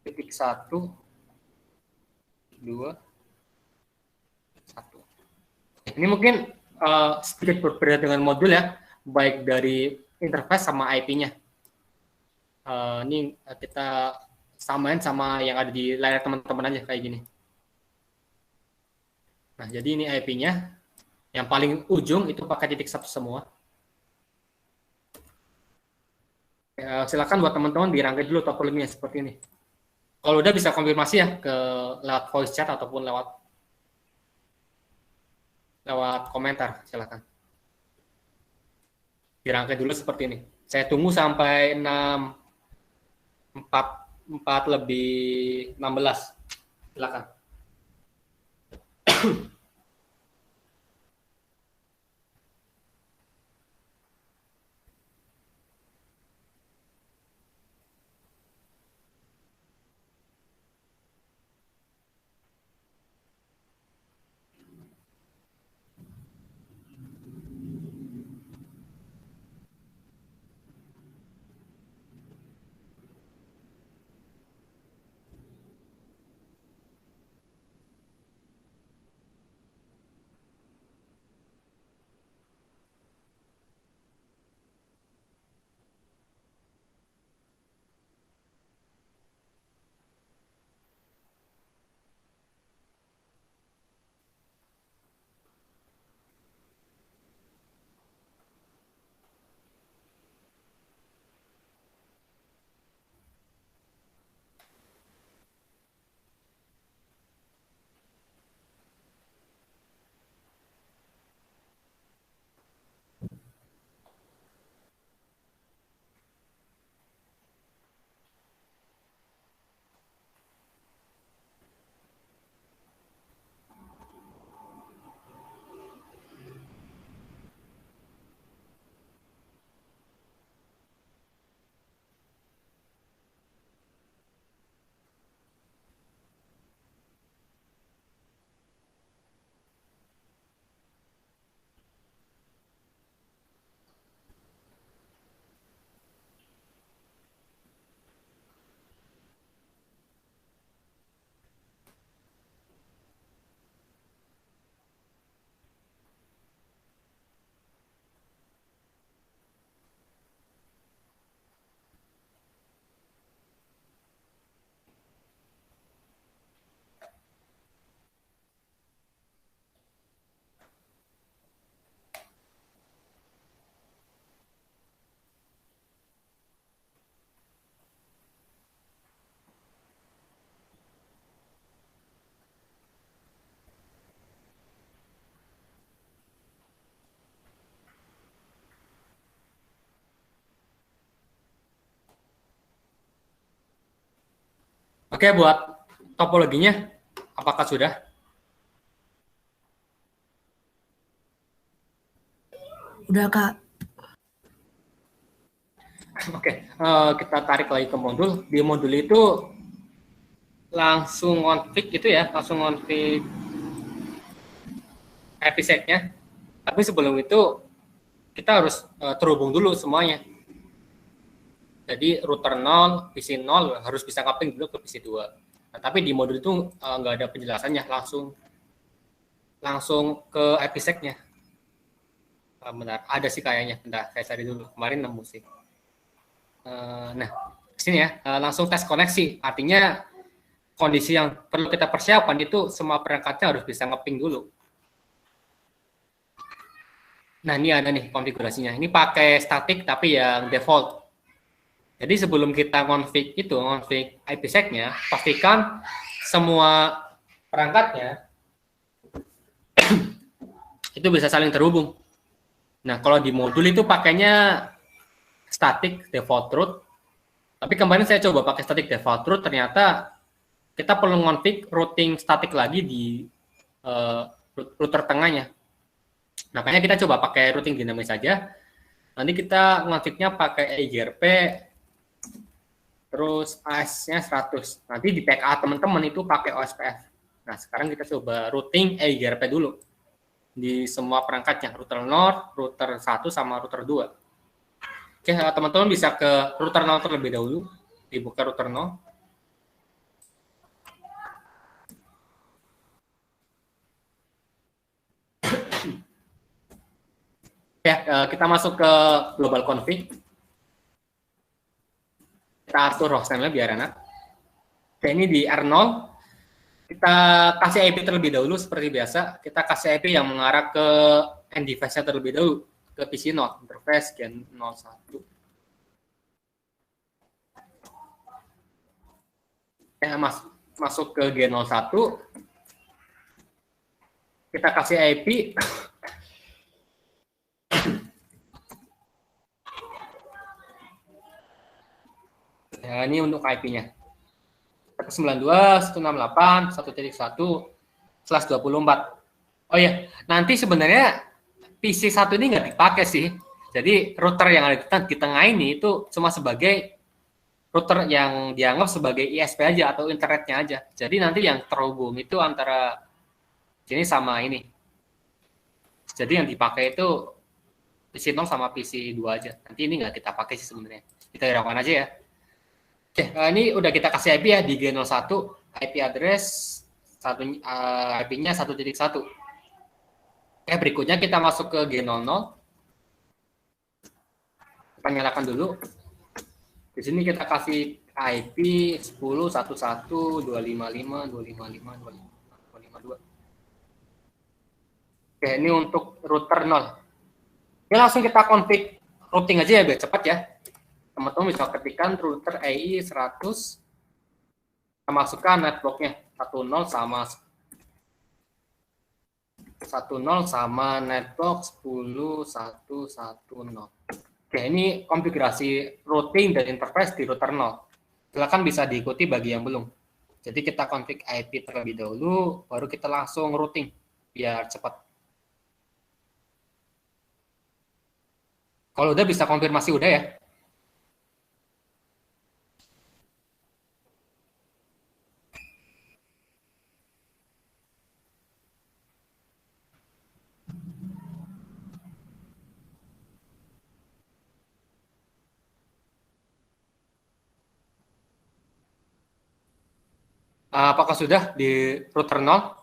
titik 1, 2, 1. Ini mungkin sedikit berbeda dengan modul ya, baik dari interface sama IP-nya. Ini kita samain sama yang ada di layar teman-teman aja kayak gini. Nah, jadi ini IP-nya. Yang paling ujung itu pakai titik 1 semua. Silakan buat teman-teman dirangkai dulu topologinya seperti ini. Kalau udah bisa konfirmasi ya ke lewat voice chat ataupun lewat komentar, silakan. Dirangkai dulu seperti ini. Saya tunggu sampai 4 lebih 16. Silakan. Oke, buat topologinya apakah sudah? Udah, Kak. Oke, kita tarik lagi ke modul. Di modul itu langsung config itu ya, langsung config IPsec-nya. Tapi sebelum itu kita harus terhubung dulu semuanya. Jadi router 0, PC 0 harus bisa coupling dulu ke PC 2. Nah, tapi di modul itu nggak ada penjelasannya, langsung ke IPsec-nya. Benar, ada sih kayaknya. Bentar, saya cari dulu. Kemarin nemu sih. Nah, sini ya, langsung tes koneksi. Artinya kondisi yang perlu kita persiapkan itu semua perangkatnya harus bisa ngeping dulu. Nah, ini ada nih konfigurasinya. Ini pakai static tapi yang default. Jadi sebelum kita config IPsec-nya, pastikan semua perangkatnya itu bisa saling terhubung. Nah, kalau di modul itu pakainya static default root. Tapi kemarin saya coba pakai static default root, ternyata kita perlu config routing static lagi di router tengahnya. Makanya kita coba pakai routing dinamis saja. Nanti kita config-nya pakai EIGRP, terus AS-nya 100. Nanti di PKA teman-teman itu pakai OSPF. Nah, sekarang kita coba routing EIGRP dulu di semua perangkatnya, router 0, router 1, sama router 2. Oke, teman-teman bisa ke router 0 terlebih dahulu. Dibuka router 0. Ya, kita masuk ke global config. Kita atur hostname-nya biar enak. Oke, ini di R0. Kita kasih IP terlebih dahulu seperti biasa. Kita kasih IP yang mengarah ke end device-nya terlebih dahulu. Ke PC 0, interface gen 01. Ya, masuk ke gen 01. Kita kasih IP. Ya, ini untuk IP-nya. 192.168.1.1/24. Oh ya, nanti sebenarnya PC 1 ini nggak dipakai sih. Jadi router yang ada di tengah ini itu cuma sebagai router yang dianggap sebagai ISP aja atau internetnya aja. Jadi nanti yang terhubung itu antara sini sama ini. Jadi yang dipakai itu PC 0 sama PC 2 aja. Nanti ini nggak kita pakai sih sebenarnya. Kita hiraukan aja ya. Oke, ini udah kita kasih IP ya di G01, IP address IP-nya 1.1. Oke, berikutnya kita masuk ke G00. Kita nyalakan dulu. Di sini kita kasih IP 10.1.1.255.255.252. Oke, ini untuk router 0. Ya, langsung kita config routing aja ya biar cepat ya. Teman-teman bisa ketikkan router EI 100, kita masukkan networknya 10 sama network 10.1.1.0. Oke, ini konfigurasi routing dan interface di router 0. Silakan bisa diikuti bagi yang belum. Jadi kita config IP terlebih dahulu, baru kita langsung routing biar cepat. Kalau udah bisa konfirmasi udah ya. Apakah sudah di router 0?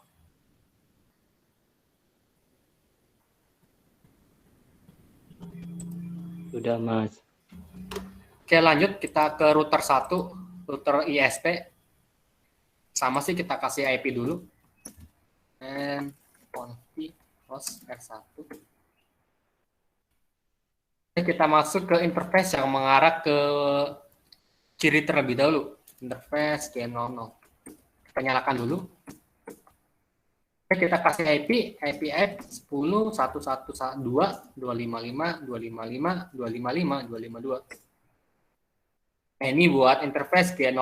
Sudah, Mas. Oke, lanjut kita ke router 1, router ISP. Sama sih kita kasih IP dulu. And config host R1. Kita masuk ke interface yang mengarah ke ciri terlebih dahulu. Interface G00. Kita nyalakan dulu. Kita kasih IP 10.1.1.255.255.255.252. Ini buat interface G00.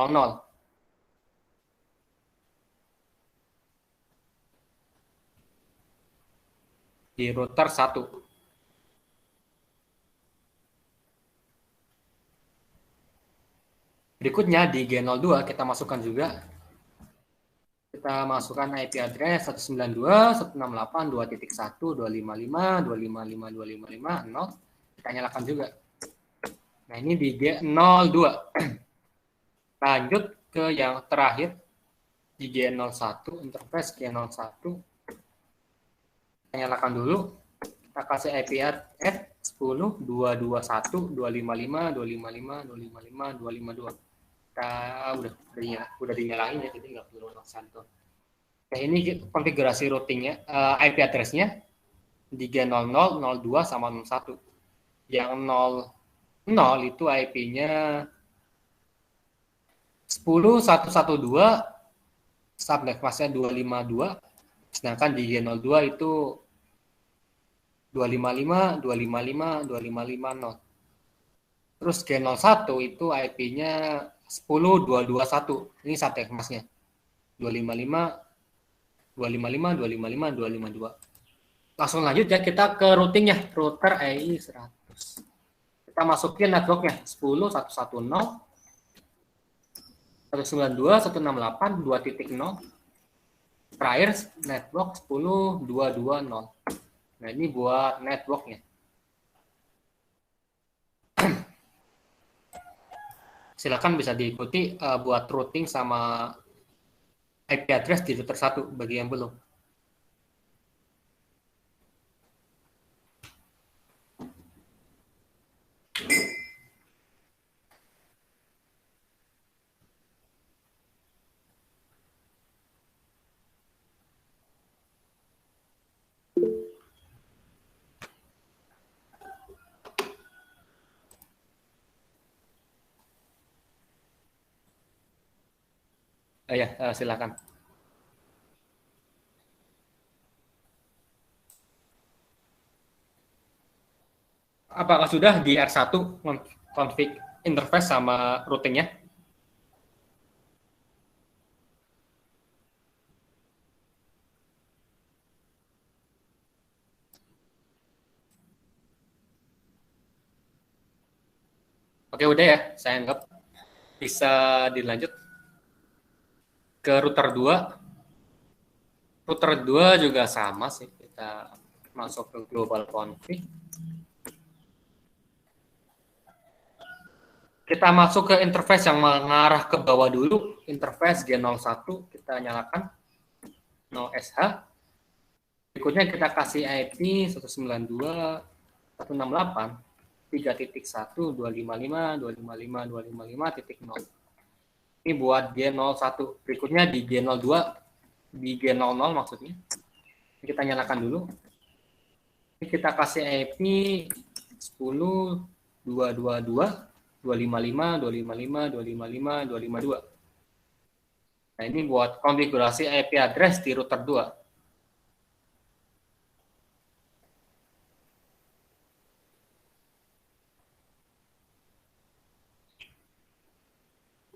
di router 1. Berikutnya di G02 kita masukkan juga. Kita masukkan IP address 192.168.2.1.255.255.255.0. Kita nyalakan juga. Nah, ini di G02. Lanjut ke yang terakhir di G01, interface G01. Kita nyalakan dulu. Kita kasih IP address 10.221.255.255.255.252. Kita udah dinyalain ya, jadi nggak perlu santo. Nah, ini konfigurasi routingnya, IP address-nya di G00, 02 sama 01. Yang 00 itu IP-nya 10.112 subnet masknya 252, sedangkan di G02 itu 255, 255, 255.0. Terus G01 itu IP-nya 10.221. Ini subnet masknya 255, 255, 255, 252. Langsung lanjut ya, kita ke routingnya, router EI 100. Kita masukin networknya 10.110, 192.168, 2.0. Terakhir network 10.220. Nah, ini buat networknya. Silakan bisa diikuti buat routing sama IP address di router 1 bagi yang belum. Silakan. Apakah sudah di R1 config interface sama routingnya? Oke, udah ya. Saya anggap bisa dilanjut ke router 2. Router 2 juga sama sih. Kita masuk ke global config. Kita masuk ke interface yang mengarah ke bawah dulu. Interface G01 kita nyalakan. 0SH. Berikutnya kita kasih IP 192.168. 3.1.255.255.255.0. Ini buat G01. Berikutnya di G02, di G00 maksudnya. Ini kita nyalakan dulu. Ini kita kasih IP 10.222.255.255.255.252. Nah, ini buat konfigurasi IP address di router 2.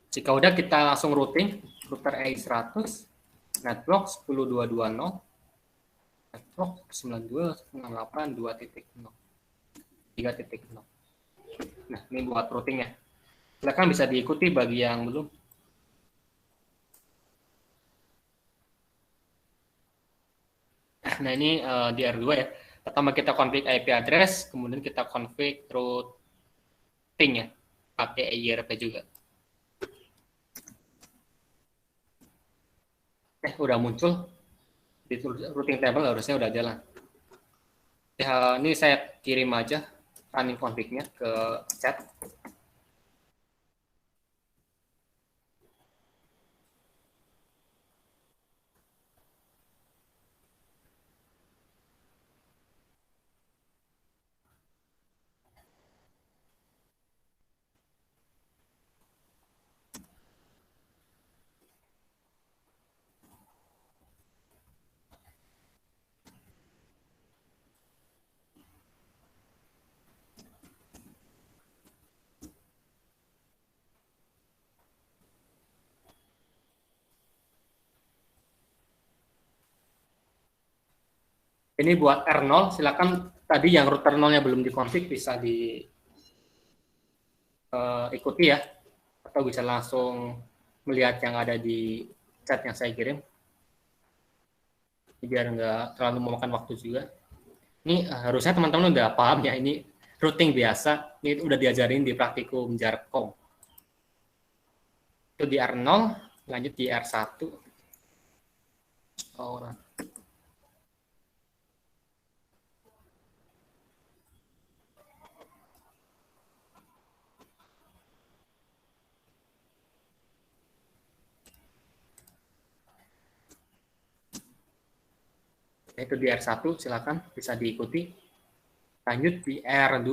Jika udah, kita langsung routing router EI 100, network 10.220, network 92.168.2.0, 3.0. Nah, ini buat routingnya. Silakan bisa diikuti bagi yang belum. Nah, ini di R2 ya. Pertama kita config IP address, kemudian kita config routing ya, pakai IRP juga. Udah muncul di routing table, harusnya udah jalan. Ya, ini saya kirim aja running config-nya ke chat. Ini buat R0, silakan tadi yang router 0-nya belum dikonfig bisa ikuti ya, atau bisa langsung melihat yang ada di chat yang saya kirim. Biar nggak terlalu memakan waktu juga. Ini harusnya teman-teman udah paham ya, ini routing biasa, ini udah diajarin di praktikum Jarkom. Itu di R0, lanjut di R1. Oh, itu di R1, silakan bisa diikuti. Lanjut di R2.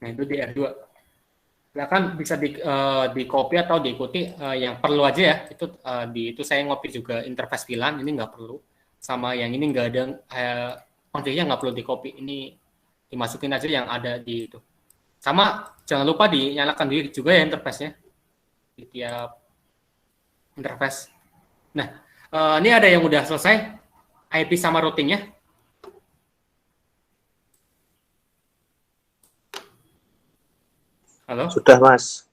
Nah, itu di R2. Silakan bisa di copy atau diikuti, yang perlu aja ya. Itu saya ngopi juga interface VLAN, ini nggak perlu. Sama yang ini nggak ada konfignya, nggak perlu di copy. Ini dimasukin aja yang ada di itu. Sama jangan lupa dinyalakan juga ya interface-nya di tiap interface. Nah, ini ada yang udah selesai IP sama routingnya. Halo? Sudah, Mas.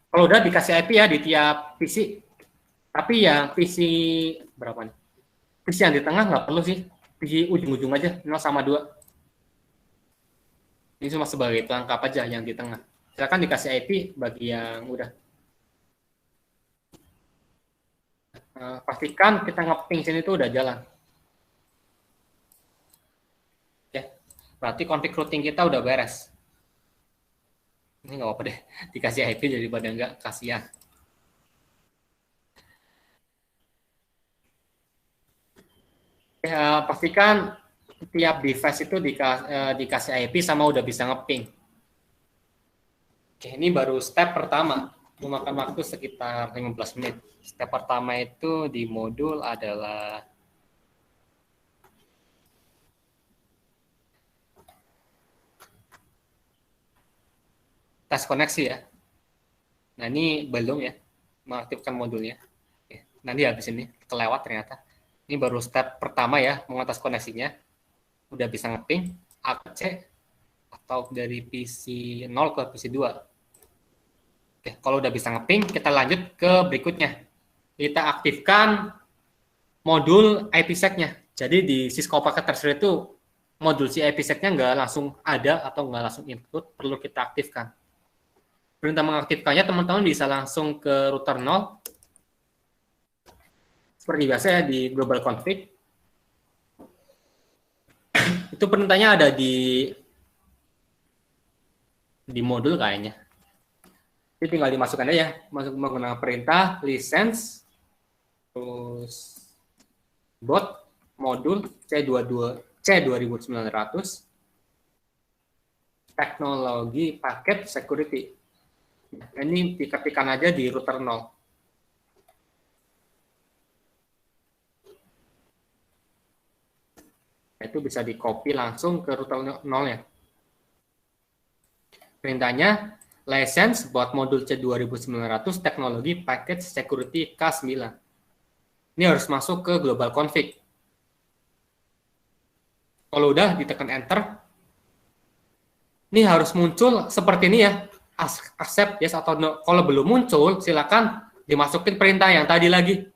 Kalau udah dikasih IP ya di tiap PC. Tapi yang PC berapa nih? PC yang di tengah nggak perlu sih. PC ujung-ujung aja, 0 sama 2. Ini cuma sebagai pelengkap aja yang di tengah. Silakan dikasih IP bagi yang udah. Pastikan kita nge-ping sini tuh udah jalan. Oke, berarti config routing kita udah beres. Ini nggak apa-apa deh, dikasih IP daripada nggak, kasihan. Pastikan tiap device itu dikasih IP sama udah bisa nge-ping. Oke, ini baru step pertama. Memakan waktu sekitar 15 menit. Step pertama itu di modul adalah tes koneksi ya. Nah, ini belum ya, mengaktifkan modulnya. Oke, nanti habis ini kelewat ternyata. Ini baru step pertama ya, mengatas koneksinya. Udah bisa nge-ping A ke C atau dari PC 0 ke PC 2. Oke, kalau udah bisa nge-ping, kita lanjut ke berikutnya. Kita aktifkan modul IPsec-nya. Jadi di Cisco Packet Tracer itu modul si IPsec-nya nggak langsung ada atau nggak langsung input, perlu kita aktifkan. Perintah mengaktifkannya, teman-teman bisa langsung ke router 0. Seperti biasa ya di global config. Itu perintahnya ada di modul kayaknya. Jadi tinggal dimasukkan aja, masuk menggunakan perintah license, terus bot modul C2900 teknologi paket security. Ini diketikkan aja di router 0. Itu bisa di copy langsung ke router 0 ya. Perintahnya license buat modul C2900 teknologi package security K9. Ini harus masuk ke global config. Kalau udah ditekan enter, ini harus muncul seperti ini ya, accept yes atau no. Kalau belum muncul, silakan dimasukin perintah yang tadi lagi,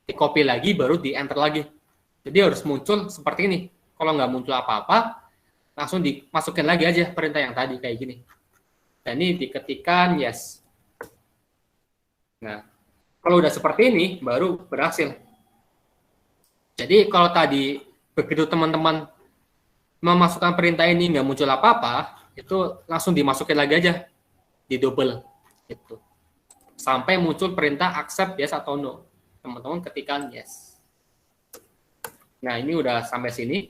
di copy lagi, baru di enter lagi. Jadi harus muncul seperti ini. Kalau nggak muncul apa-apa, langsung dimasukin lagi aja perintah yang tadi kayak gini. Dan ini diketikkan yes. Nah, kalau udah seperti ini, baru berhasil. Jadi kalau tadi begitu teman-teman memasukkan perintah ini nggak muncul apa-apa, itu langsung dimasukin lagi aja, di double. Gitu. Sampai muncul perintah accept yes atau no. Teman-teman ketikkan yes. Nah, ini udah sampai sini.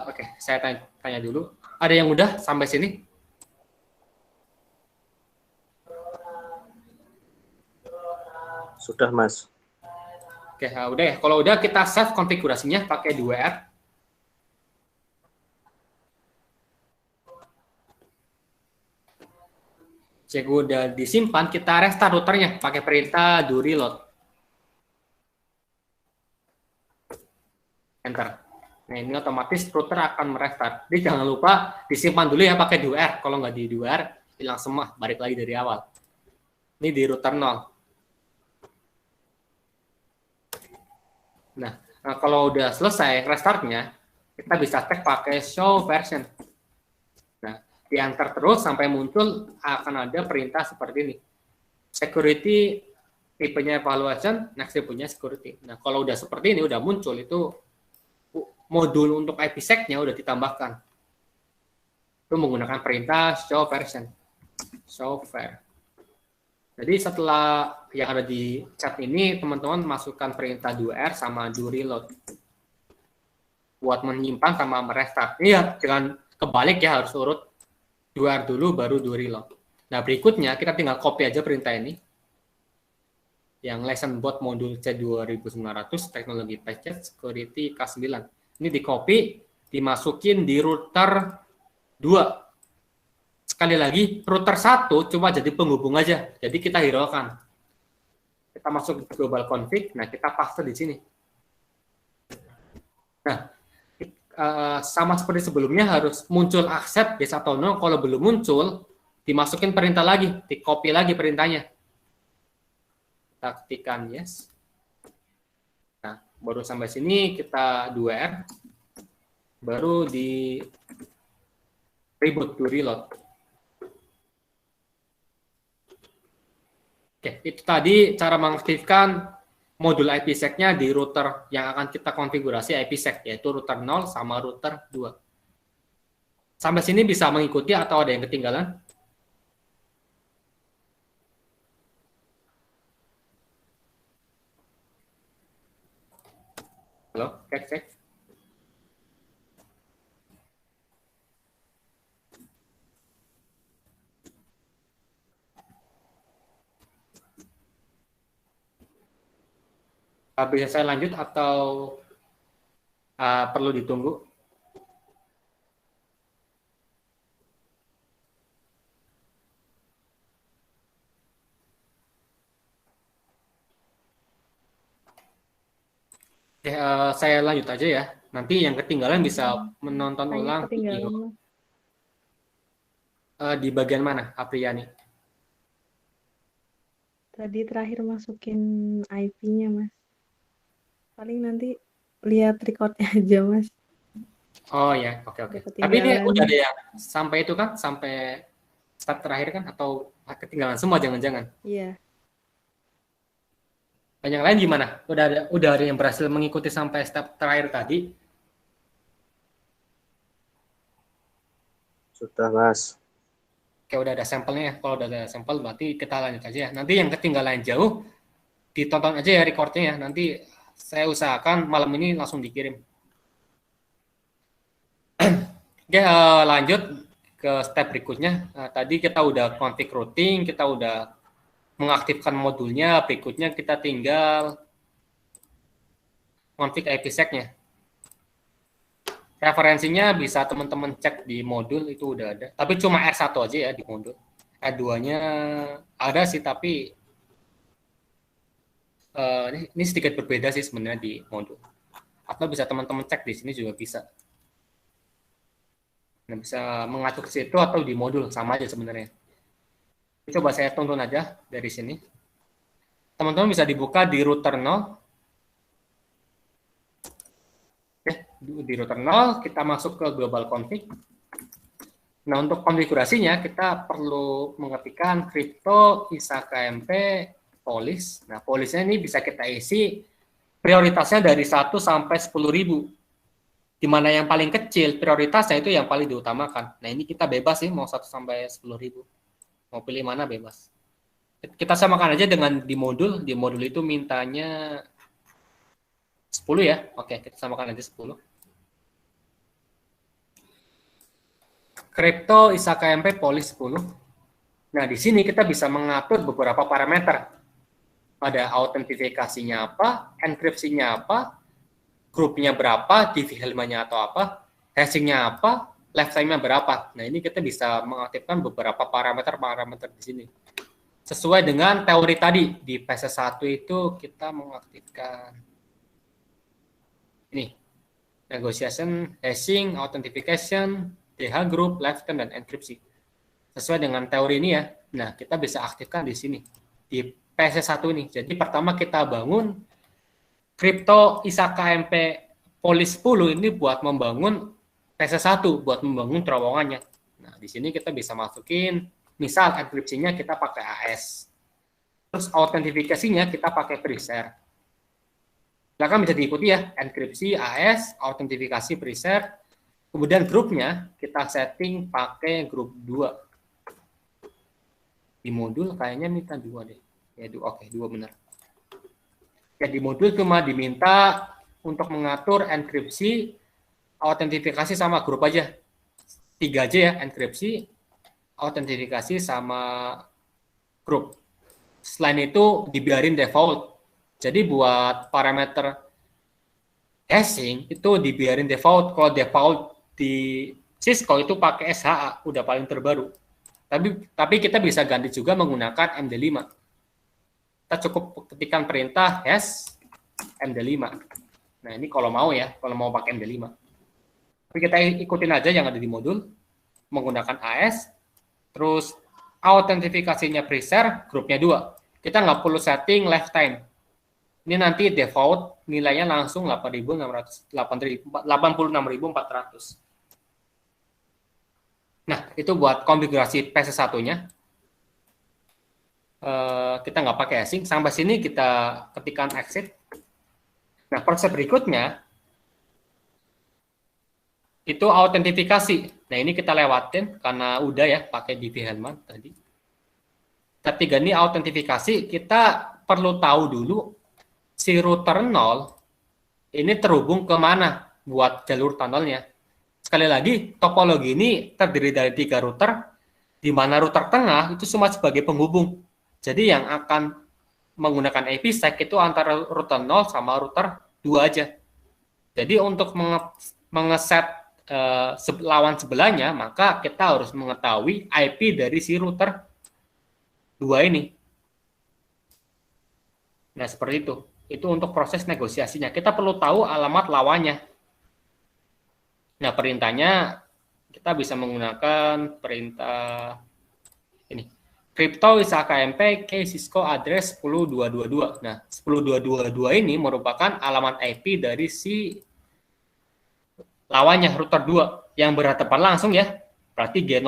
Oke, saya tanya dulu. Ada yang udah sampai sini? Sudah, Mas. Oke, udah ya. Kalau udah kita save konfigurasinya pakai 2R. Jika udah disimpan, kita restart routernya pakai perintah do reload. Enter. Nah, ini otomatis router akan merestart. Jadi jangan lupa disimpan dulu ya pakai 2R. Kalau nggak di 2R, hilang semua, balik lagi dari awal. Ini di router 0. Nah, kalau udah selesai restartnya, kita bisa cek pakai show version. Nah, di enter terus sampai muncul akan ada perintah seperti ini. Security, tipenya evaluation, next tipenya security. Nah, kalau udah seperti ini, udah muncul, itu modul untuk IPsec-nya udah ditambahkan. Itu menggunakan perintah show version. Show ver. Jadi setelah yang ada di chat ini, teman-teman masukkan perintah 2R sama do reload. Buat menyimpan sama merestart. Iya, jangan kebalik ya, harus urut 2R dulu, baru do reload. Nah, berikutnya kita tinggal copy aja perintah ini. Yang lesson bot modul C2900, teknologi packet, security K9. Ini di copy, dimasukin di router 2. Sekali lagi, router 1 cuma jadi penghubung aja. Jadi kita hiraukan. Kita masuk ke global config, nah kita paste di sini. Nah, sama seperti sebelumnya harus muncul accept yes atau no. Kalau belum muncul, dimasukin perintah lagi, di copy lagi perintahnya. Kita ketikkan yes. Nah, baru sampai sini kita 2R, baru di reboot to reload. Oke, itu tadi cara mengaktifkan modul IPsec-nya di router yang akan kita konfigurasi IPsec, yaitu router 0 sama router 2. Sampai sini bisa mengikuti atau ada yang ketinggalan? Halo, cek. Bisa saya lanjut atau perlu ditunggu? Saya lanjut aja ya. Nanti yang ketinggalan bisa menonton ulang video. Di bagian mana, Apriani? Tadi terakhir masukin IP-nya, Mas. Paling nanti lihat recordnya aja, Mas. Oh ya, oke. Tapi ini udah ada yang sampai itu kan, sampai step terakhir kan, atau ketinggalan semua jangan-jangan? Iya. Yang lain gimana? Udah ada yang berhasil mengikuti sampai step terakhir tadi? Sudah, Mas. Oke, udah ada sampelnya ya. Kalau udah ada sampel, berarti kita lanjut aja ya. Nanti yang ketinggalan jauh, ditonton aja ya recordnya ya. Nanti saya usahakan malam ini langsung dikirim. Oke, lanjut ke step berikutnya. Tadi kita udah config routing, kita udah mengaktifkan modulnya. Berikutnya kita tinggal config IPsec-nya. Referensinya bisa teman-teman cek di modul, itu udah ada. Tapi cuma R1 aja ya di modul. R2-nya ada sih, tapi ini sedikit berbeda sih sebenarnya di modul. Atau bisa teman-teman cek di sini juga bisa. Nah, bisa mengacu ke situ atau di modul, sama aja sebenarnya. Coba saya tonton aja dari sini. Teman-teman bisa dibuka di router 0. Di router 0, kita masuk ke global config. Nah, untuk konfigurasinya, kita perlu mengetikkan crypto ISA-KMP police. Nah, police-nya ini bisa kita isi prioritasnya dari 1 sampai 10.000. Di mana yang paling kecil, prioritasnya itu yang paling diutamakan. Nah, ini kita bebas sih, mau 1 sampai 10.000. Mau pilih mana bebas. Kita samakan aja dengan di modul. Di modul itu mintanya 10 ya. Oke, kita samakan aja 10. Crypto ISA-KMP police 10. Nah, di sini kita bisa mengatur beberapa parameter. ada autentifikasinya apa, enkripsinya apa, grupnya berapa, DV-HELMA-nya atau apa, hashing-nya apa, lifetime-nya berapa. Nah, ini kita bisa mengaktifkan beberapa parameter-parameter di sini. Sesuai dengan teori tadi, di PS1 itu kita mengaktifkan ini, negotiation, hashing, authentication, DH group, lifetime, dan enkripsi. Sesuai dengan teori ini ya. Nah, kita bisa aktifkan di sini, di PS1 ini. Jadi pertama kita bangun Crypto Isaka MP Polis 10 ini buat membangun PS1, buat membangun terowongannya. Nah, di sini kita bisa masukin, misal enkripsinya kita pakai AS. Terus autentifikasinya kita pakai pre-share. Silakan bisa diikuti ya, enkripsi, AS, autentifikasi, pre-share. Kemudian grupnya kita setting pakai grup 2. Di modul kayaknya minta 2 deh. Ya, oke, 2 benar. Ya, di modul cuma diminta untuk mengatur enkripsi, autentifikasi sama grup aja. 3 aja ya, enkripsi, autentifikasi sama grup. Selain itu dibiarin default. Jadi buat parameter hashing itu dibiarin default. Kalau default di Cisco itu pakai SHA, udah paling terbaru. Tapi kita bisa ganti juga menggunakan MD5. Kita cukup ketikkan perintah hash MD5. Nah, ini kalau mau ya, kalau mau pakai MD5. Tapi kita ikutin aja yang ada di modul, menggunakan AS, terus autentifikasinya pre-share, grupnya 2. Kita nggak perlu setting lifetime. Ini nanti default nilainya langsung 86.400. Nah, itu buat konfigurasi PS1-nya. Kita nggak pakai hashing. Sampai sini kita ketikkan exit. Nah, proses berikutnya itu autentifikasi. Nah, ini kita lewatin karena udah ya pakai DV-HELMA tadi. Step 3 ini autentifikasi. Kita perlu tahu dulu si router 0 ini terhubung ke mana buat jalur tunnelnya. Sekali lagi, topologi ini terdiri dari 3 router, di mana router tengah itu cuma sebagai penghubung. Jadi yang akan menggunakan IPsec itu antara router 0 sama router 2 aja. Jadi untuk mengeset lawan sebelahnya, maka kita harus mengetahui IP dari si router 2 ini. Nah, seperti itu. Itu untuk proses negosiasinya. Kita perlu tahu alamat lawannya. Nah, perintahnya kita bisa menggunakan perintah ini. Crypto Isaka MP K Cisco address 10222. Nah, 10222 ini merupakan alamat IP dari si lawannya, router 2 yang berhadapan langsung ya. Berarti G00.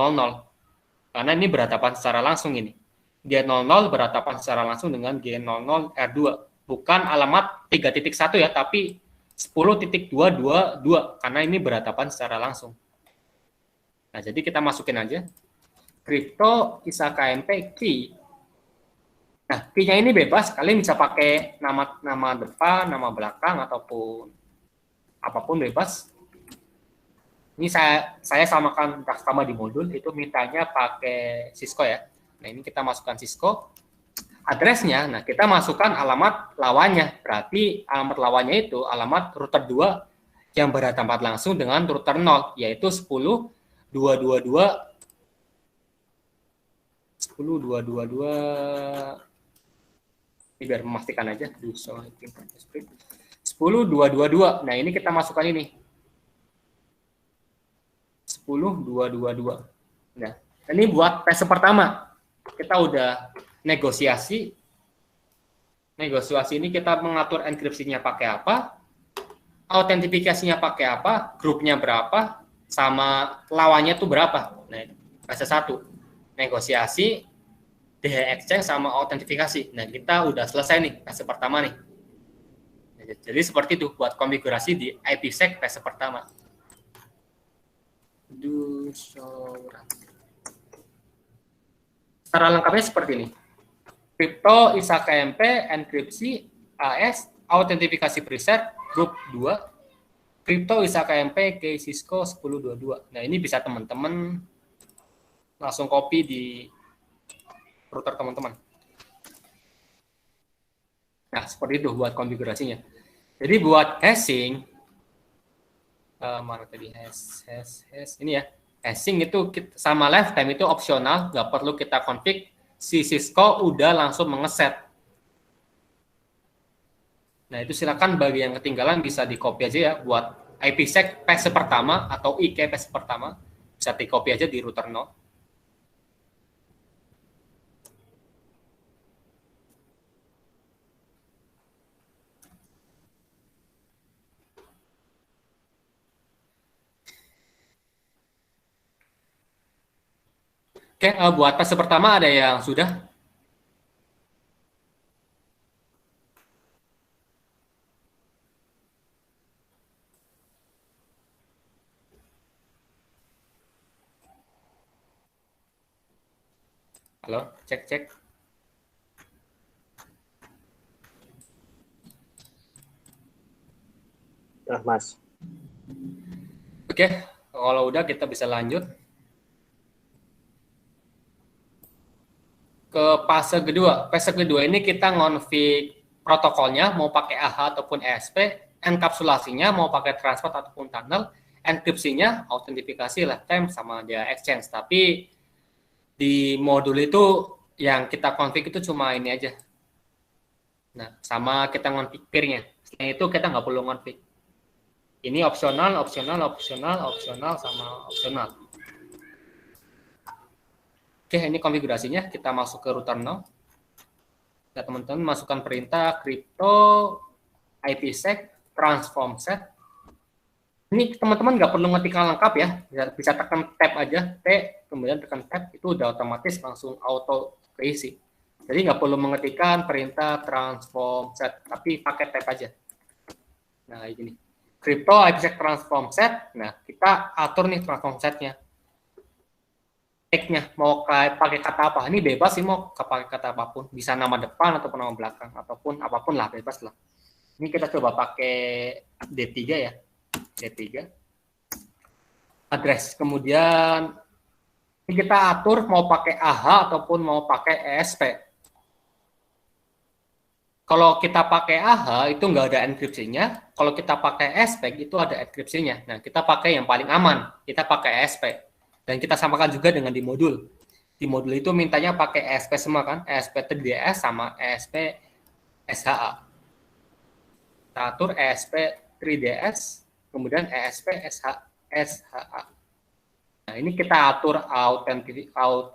Karena ini berhadapan secara langsung ini. G00 berhadapan secara langsung dengan G00 R2. Bukan alamat 3.1 ya, tapi 10.222 karena ini berhadapan secara langsung. Nah, jadi kita masukin aja Crypto Isaka MP key. Nah, key-nya ini bebas, kalian bisa pakai nama depan, nama belakang ataupun apapun bebas. Ini saya samakan sama di modul itu mintanya pakai Cisco ya. Nah, ini kita masukkan Cisco. Address-nya, nah kita masukkan alamat lawannya. Berarti alamat lawannya itu alamat router 2 yang berhadapan langsung dengan router 0, yaitu 10.222. 10.222. Ini biar memastikan aja. 10.222. Nah, ini kita masukkan ini. 10.222. Nah, ini buat tes pertama. Kita udah negosiasi ini kita mengatur enkripsinya pakai apa, autentifikasinya pakai apa, grupnya berapa, sama lawannya tuh berapa. Nah, fase 1 negosiasi, DH exchange sama autentifikasi. Nah, kita udah selesai nih fase pertama nih. Jadi seperti itu buat konfigurasi di IPsec fase pertama. Secara lengkapnya seperti ini. Crypto Isaka MP, enkripsi, AS, autentifikasi preset, grup 2, Crypto Isaka MP ke Cisco 1022. Nah, ini bisa teman-teman langsung copy di router teman-teman. Nah, seperti itu buat konfigurasinya. Jadi buat hashing, mana tadi hash ini ya, hashing itu sama lifetime itu opsional, nggak perlu kita config. Si Cisco udah langsung mengeset. Nah, itu silakan bagi yang ketinggalan bisa di copy aja ya buat IPsec patch pertama atau IK patch pertama, bisa di copy aja di router node. Oke, buat fase pertama ada yang sudah? Halo, cek. Nah, Mas. Oke, kalau udah kita bisa lanjut ke fase kedua. Fase kedua ini kita ngonfig protokolnya mau pakai AH ataupun ESP, enkapsulasinya mau pakai transport ataupun tunnel, enkripsinya autentifikasi lifetime sama dia exchange. Tapi di modul itu yang kita config itu cuma ini aja. Nah, sama kita ngonfig peer-nya. Selain itu kita nggak perlu ngonfig. Ini opsional, sama opsional. Oke, ini konfigurasinya. Kita masuk ke router now. Nah, teman-teman masukkan perintah crypto IPsec transform set. Ini teman-teman nggak perlu ngetikkan lengkap ya. Bisa tekan tab aja, T, kemudian tekan tab, itu udah otomatis langsung auto keisi. Jadi nggak perlu mengetikkan perintah transform set, tapi pakai tab aja. Nah, ini. Crypto IPsec transform set. Nah, kita atur nih transform setnya. Tag-nya mau pakai kata apa? Ini bebas sih mau pakai kata apapun. Bisa nama depan ataupun nama belakang ataupun apapun lah, bebas lah. Ini kita coba pakai D3 ya. D3. Address. Kemudian ini kita atur mau pakai AH ataupun mau pakai ESP. Kalau kita pakai AH itu nggak ada enkripsinya. Kalau kita pakai ESP itu ada enkripsinya. Nah, kita pakai yang paling aman. Kita pakai ESP. Dan kita samakan juga dengan di modul. Di modul itu mintanya pakai ESP semua kan. ESP 3DS sama ESP SHA. Kita atur ESP 3DS, kemudian ESP SHA. Nah, ini kita atur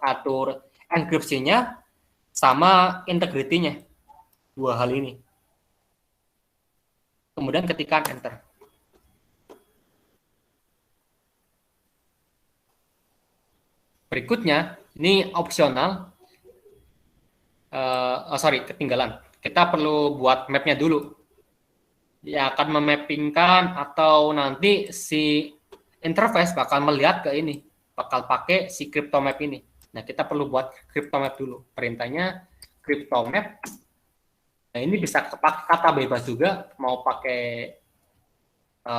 atur enkripsinya sama integrity-nya. Dua hal ini. Kemudian ketikkan enter. Berikutnya, ini opsional. Ketinggalan. Kita perlu buat map-nya dulu. Dia akan memappingkan atau nanti si interface bakal melihat ke ini. Bakal pakai si CryptoMap ini. Nah, kita perlu buat CryptoMap dulu. Perintahnya CryptoMap. Nah, ini bisa pakai kata bebas juga, mau pakai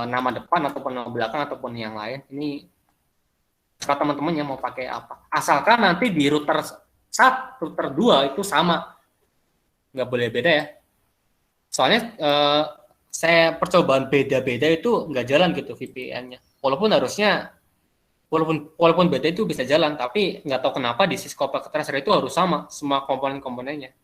nama depan ataupun nama belakang ataupun yang lain. Ini kata teman-teman yang mau pakai apa. Asalkan nanti di router 1, router 2 itu sama. Nggak boleh beda ya. Soalnya saya percobaan beda-beda itu nggak jalan gitu VPN-nya. Walaupun beda itu bisa jalan, tapi nggak tahu kenapa di Cisco Packet Tracer itu harus sama semua komponen-komponennya.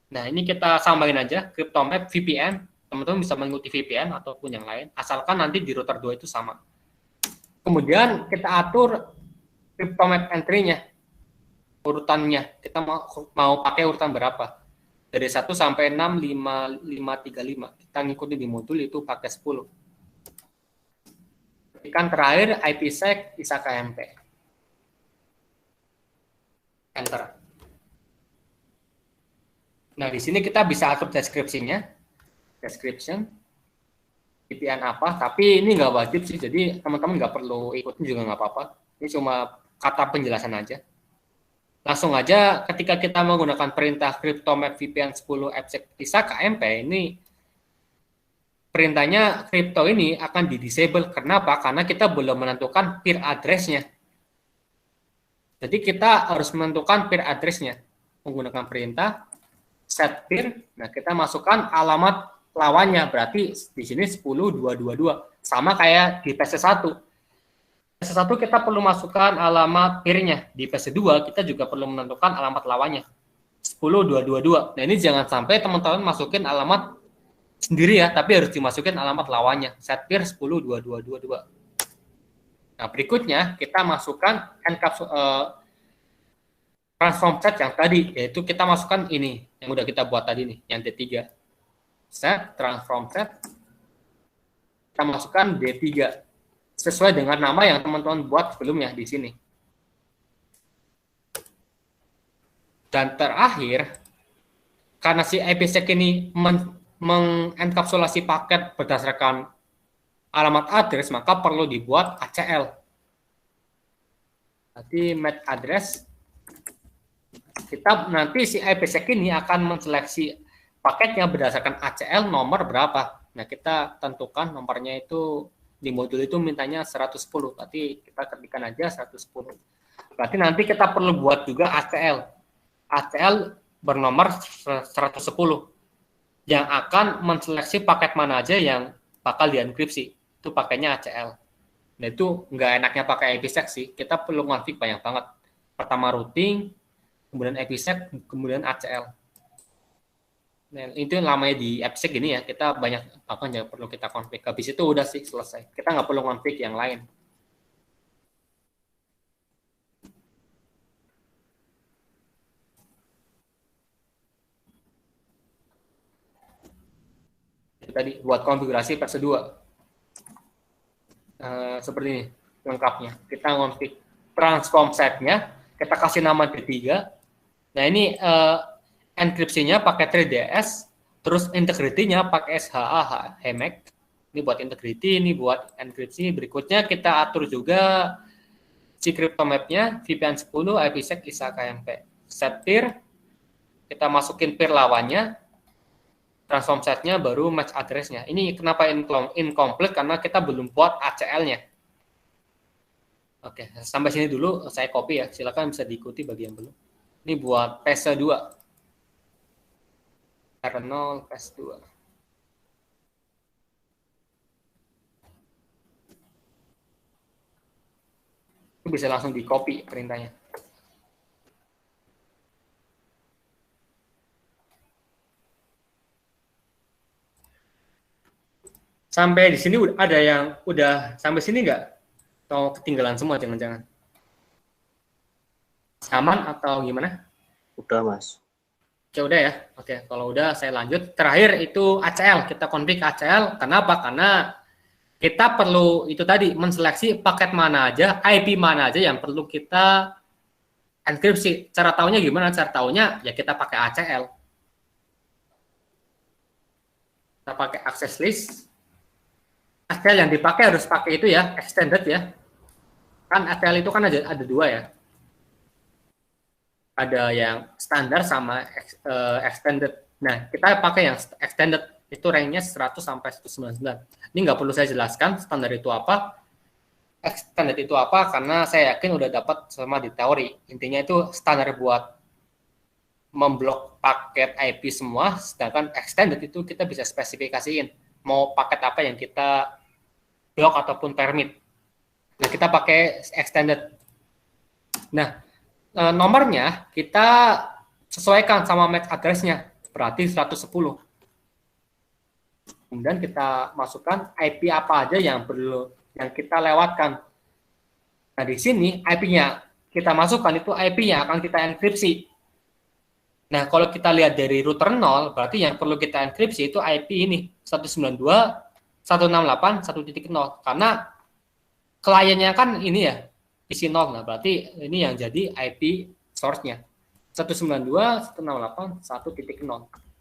Nah, ini kita samain aja CryptoMap VPN. Teman-teman bisa mengikuti VPN ataupun yang lain, asalkan nanti di router 2 itu sama. Kemudian kita atur CryptoMap entry-nya, urutannya. Kita mau pakai urutan berapa? Dari 1 sampai 6, 5, 5, 3, 5. Kita ngikutin di modul itu pakai 10. Ketikkan terakhir IPsec bisa KMP. Enter. Nah, di sini kita bisa atur deskripsinya. Description. VPN apa, tapi ini nggak wajib sih, jadi teman-teman nggak perlu ikutin juga nggak apa-apa. Ini cuma kata penjelasan aja. Langsung aja ketika kita menggunakan perintah CryptoMap VPN 10 IPsec bisa KMP, ini perintahnya crypto ini akan di-disable. Kenapa? Karena kita belum menentukan peer address-nya. Jadi kita harus menentukan peer address-nya menggunakan perintah set peer. Nah, kita masukkan alamat lawannya, berarti di sini 10.222. Sama kayak di PC1. PC1 kita perlu masukkan alamat peer-nya. Di PC2 kita juga perlu menentukan alamat lawannya. 10.222. Nah, ini jangan sampai teman-teman masukin alamat sendiri ya, tapi harus dimasukin alamat lawannya. Set peer 10.2222. Nah, berikutnya kita masukkan transform set yang tadi, yaitu kita masukkan ini, yang udah kita buat tadi nih, yang D3. Set, transform set, kita masukkan D3. Sesuai dengan nama yang teman-teman buat sebelumnya di sini. Dan terakhir, karena si IPsec ini mengenkapsulasi paket berdasarkan alamat address, maka perlu dibuat ACL. Nanti MAC address, kita nanti si IPsec ini akan menseleksi paketnya berdasarkan ACL nomor berapa. Nah, kita tentukan nomornya itu di modul itu mintanya 110, berarti kita ketikkan aja 110. Berarti nanti kita perlu buat juga ACL. ACL bernomor 110 yang akan menseleksi paket mana aja yang bakal dienkripsi. Itu pakainya ACL. Nah, itu nggak enaknya pakai IPsec sih. Kita perlu ngonfig banyak banget. Pertama routing, kemudian IPsec, kemudian ACL. Nah, itu namanya di IPsec gini ya, kita banyak apa yang perlu kita config. Habis itu udah sih selesai. Kita nggak perlu config yang lain. Itu tadi buat konfigurasi PS2. Seperti ini lengkapnya. Kita config transform setnya, kita kasih nama D3. Nah, ini enkripsinya pakai 3DS, terus integrity-nya pakai SHA HMAC. Ini buat integrity, ini buat enkripsi. Berikutnya kita atur juga si crypto map-nya, VPN 10, IPsec, ISA KMP. Set peer, kita masukin peer lawannya, transform set-nya, baru match address-nya. Ini kenapa incomplete, karena kita belum buat ACL-nya. Oke, sampai sini dulu, saya copy ya. Silakan bisa diikuti bagi yang belum. Ini buat PS2. R0 PS2. Itu bisa langsung di copy perintahnya. Sampai di sini ada yang udah sampai sini nggak? Atau ketinggalan semua jangan-jangan? Aman atau gimana? Udah, Mas. Oke, udah ya. Oke, kalau udah saya lanjut. Terakhir itu ACL. Kita config ACL. Kenapa? Karena kita perlu itu tadi menseleksi paket mana aja, IP mana aja yang perlu kita enkripsi. Cara taunya gimana? Cara taunya ya kita pakai ACL. Kita pakai access list. ACL yang dipakai harus pakai itu ya, extended ya. Kan ACL itu kan ada dua ya. Ada yang standar sama extended. Nah, kita pakai yang extended, itu range-nya 100 sampai 199. Ini nggak perlu saya jelaskan standar itu apa, extended itu apa, karena saya yakin udah dapat sama di teori. Intinya itu standar buat memblok paket IP semua, sedangkan extended itu kita bisa spesifikasiin mau paket apa yang kita blok ataupun permit. Nah, kita pakai extended. Nah, nomornya kita sesuaikan sama MAC address-nya, berarti 110. Kemudian kita masukkan IP apa aja yang perlu yang kita lewatkan. Nah, di sini IP-nya kita masukkan itu IP yang akan kita enkripsi. Nah, kalau kita lihat dari router 0, berarti yang perlu kita enkripsi itu IP ini 192.168.1.0 karena kliennya kan ini ya isi 0, nah berarti ini yang jadi IP source-nya 192.168.1.0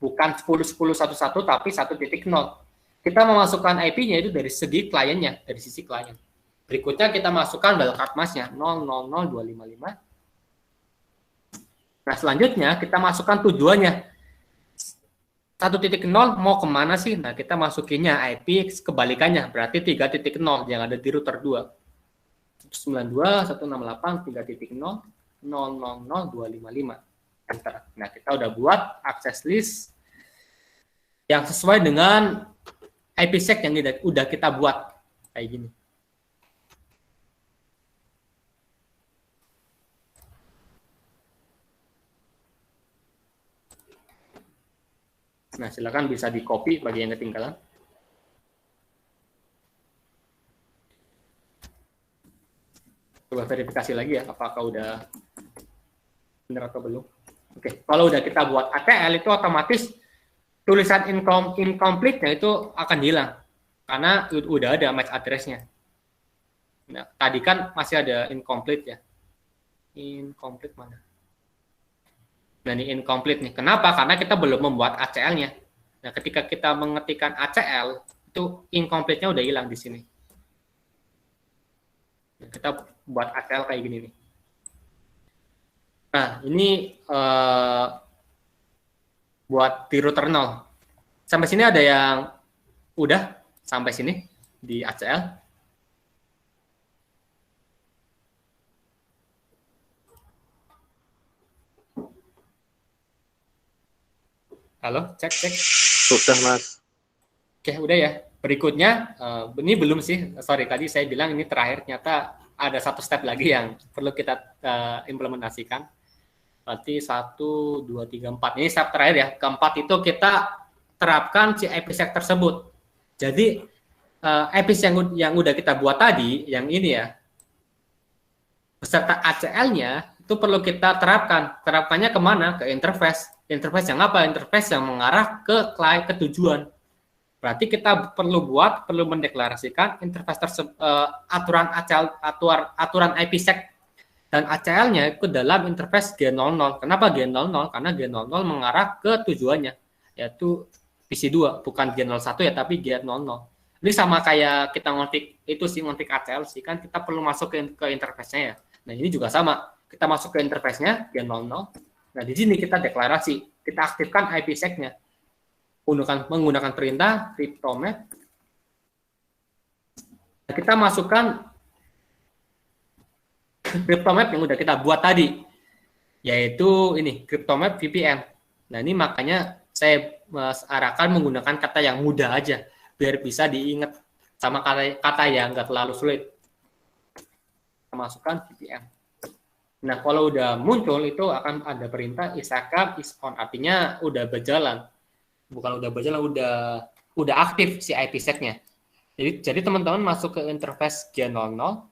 bukan 10.10.11 tapi 1.0. Kita memasukkan IP-nya itu dari segi kliennya, dari sisi klien. Berikutnya kita masukkan wildcard mask-nya 000.255. Nah, selanjutnya kita masukkan tujuannya 1.0 mau kemana sih? Nah, kita masukinnya IP kebalikannya, berarti 3.0 yang ada di router 2. 192.168.3.0.000.255. enter. Nah, kita udah buat access list yang sesuai dengan IPsec yang udah kita buat kayak gini. Nah, silakan bisa di copy bagi yang ketinggalan. Coba verifikasi lagi ya, apakah udah benar atau belum. Oke, kalau udah kita buat ATL itu otomatis tulisan incomplete-nya itu akan hilang karena udah ada match address-nya. Nah, tadi kan masih ada incomplete ya. Incomplete mana? Nah, ini incomplete nih. Kenapa? Karena kita belum membuat ACL-nya. Nah, ketika kita mengetikkan ACL, itu incomplete-nya udah hilang di sini. Nah, kita buat ACL kayak gini nih. Nah, ini buat di router 0. Sampai sini ada yang udah sampai sini di ACL. Halo, cek. Sudah, Mas. Oke, udah ya. Berikutnya, ini belum sih. Sorry, tadi saya bilang ini terakhir. Ternyata ada satu step lagi yang perlu kita implementasikan. Berarti 1, 2, 3, 4. Ini step terakhir ya. Keempat itu kita terapkan si IPsec tersebut. Jadi, IPsec yang udah kita buat tadi, yang ini ya, beserta ACL-nya, itu perlu kita terapkan. Terapkannya kemana? Ke interface. Interface yang apa? Interface yang mengarah ke client, ke tujuan. Berarti kita perlu mendeklarasikan interface aturan IPsec dan ACL-nya itu dalam interface G00. Kenapa G00? Karena G00 mengarah ke tujuannya, yaitu PC2, bukan G01 ya, tapi G00. Ini sama kayak kita ngonfig ACL sih, kan kita perlu masuk ke interface-nya ya. Nah, ini juga sama. Kita masuk ke interface-nya G00. Nah, di sini kita deklarasi, kita aktifkan IPsec-nya. Menggunakan perintah cryptomap. Kita masukkan cryptomap yang udah kita buat tadi, yaitu ini cryptomap VPN. Nah, ini makanya saya arahkan menggunakan kata yang mudah aja, biar bisa diingat sama kata yang nggak terlalu sulit. Kita masukkan VPN. Nah, kalau udah muncul itu akan ada perintah isakab is on, artinya udah berjalan. Bukan udah berjalan, udah aktif si IPsec-nya. Jadi teman-teman masuk ke interface G00. Nah,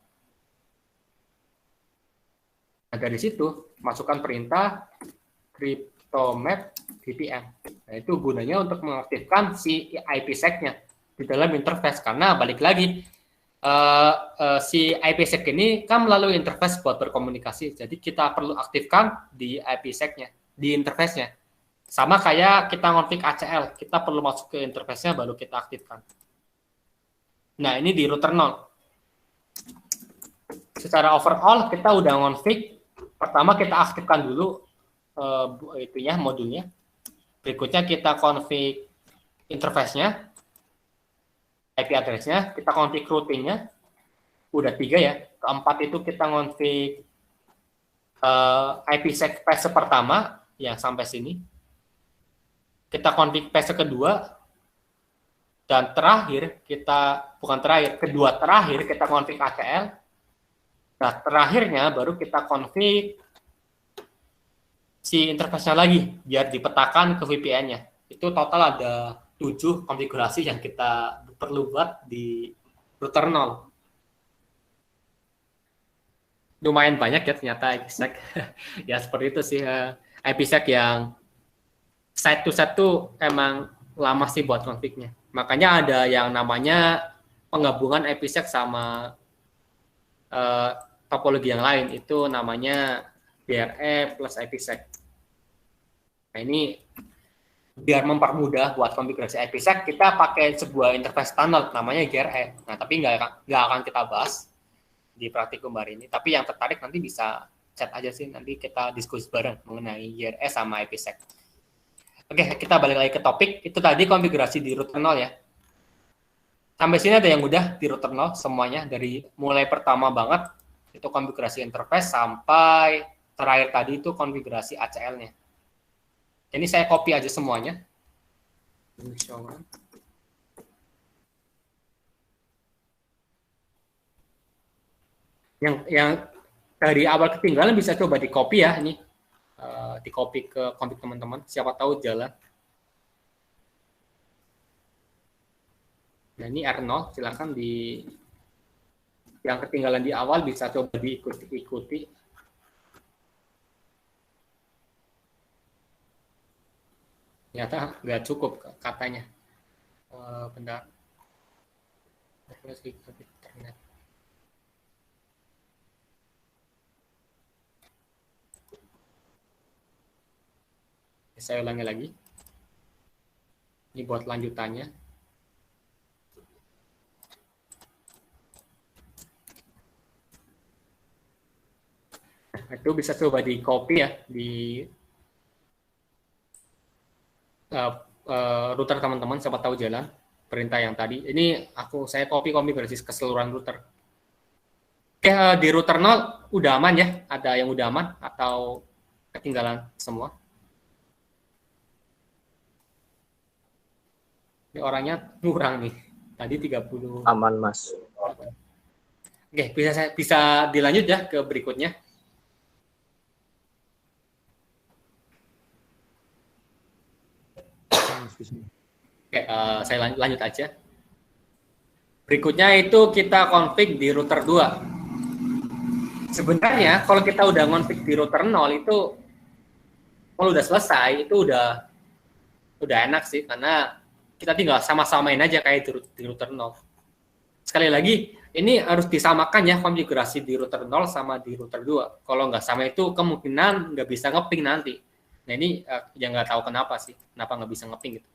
dari situ masukkan perintah cryptomap VPN. Nah, itu gunanya untuk mengaktifkan si IPsec-nya di dalam interface, karena balik lagi si IPsec ini kan melalui interface buat berkomunikasi. Jadi kita perlu aktifkan di IPsec-nya, di interface-nya. Sama kayak kita ngonfig ACL, kita perlu masuk ke interface-nya baru kita aktifkan. Nah, ini di router 0. Secara overall kita udah ngonfig. Pertama kita aktifkan dulu modulnya. Berikutnya kita config interface-nya, IP address-nya, kita config routing-nya. Udah 3 ya. Keempat itu kita config IPsec phase pertama yang sampai sini. Kita config phase kedua, dan kedua terakhir kita config ACL. Nah, terakhirnya baru kita config si interface-nya lagi biar dipetakan ke VPN-nya. Itu total ada 7 konfigurasi yang kita perlu buat di router 0. Lumayan banyak ya ternyata IPsec. Ya seperti itu sih IPsec yang site to site tuh emang lama sih buat konfignya. Makanya ada yang namanya penggabungan IPsec sama topologi yang lain, itu namanya GRE plus IPsec. Nah, ini biar mempermudah buat konfigurasi IPsec, kita pakai sebuah interface standar namanya GRE. Nah, tapi nggak akan kita bahas di praktikum hari ini. Tapi yang tertarik nanti bisa chat aja sih, nanti kita diskusi bareng mengenai GRE sama IPsec. Oke, kita balik lagi ke topik. Itu tadi konfigurasi di router 0 ya. Sampai sini ada yang udah di router 0 semuanya, dari mulai pertama banget itu konfigurasi interface sampai terakhir tadi itu konfigurasi ACL-nya. Ini saya copy aja semuanya. Yang dari awal ketinggalan bisa coba di copy ya, ini di copy ke config teman-teman, siapa tahu jalan. Nah ini R0, silakan di yang ketinggalan di awal bisa coba diikuti. Ternyata nggak cukup katanya. Bentar. Internet. Saya ulangi lagi. Ini buat lanjutannya. Nah, itu bisa coba di copy ya di router teman-teman, siapa tahu jalan perintah yang tadi. Ini saya copy konfigurasi keseluruhan router. Oke, di router 0 udah aman ya? Ada yang udah aman atau ketinggalan semua? Ini orangnya kurang nih. Tadi 30. Aman, Mas. Oke, bisa dilanjut ya ke berikutnya. Oke, saya lanjut aja. Berikutnya itu kita config di router 2. Sebenarnya kalau kita udah config di router 0 itu kalau udah selesai itu udah enak sih, karena kita tinggal sama-samain aja kayak di router 0. Sekali lagi, ini harus disamakan ya konfigurasi di router 0 sama di router 2. Kalau nggak sama itu kemungkinan nggak bisa ngeping nanti. Nah ini yang nggak tahu kenapa nggak bisa ngeping gitu.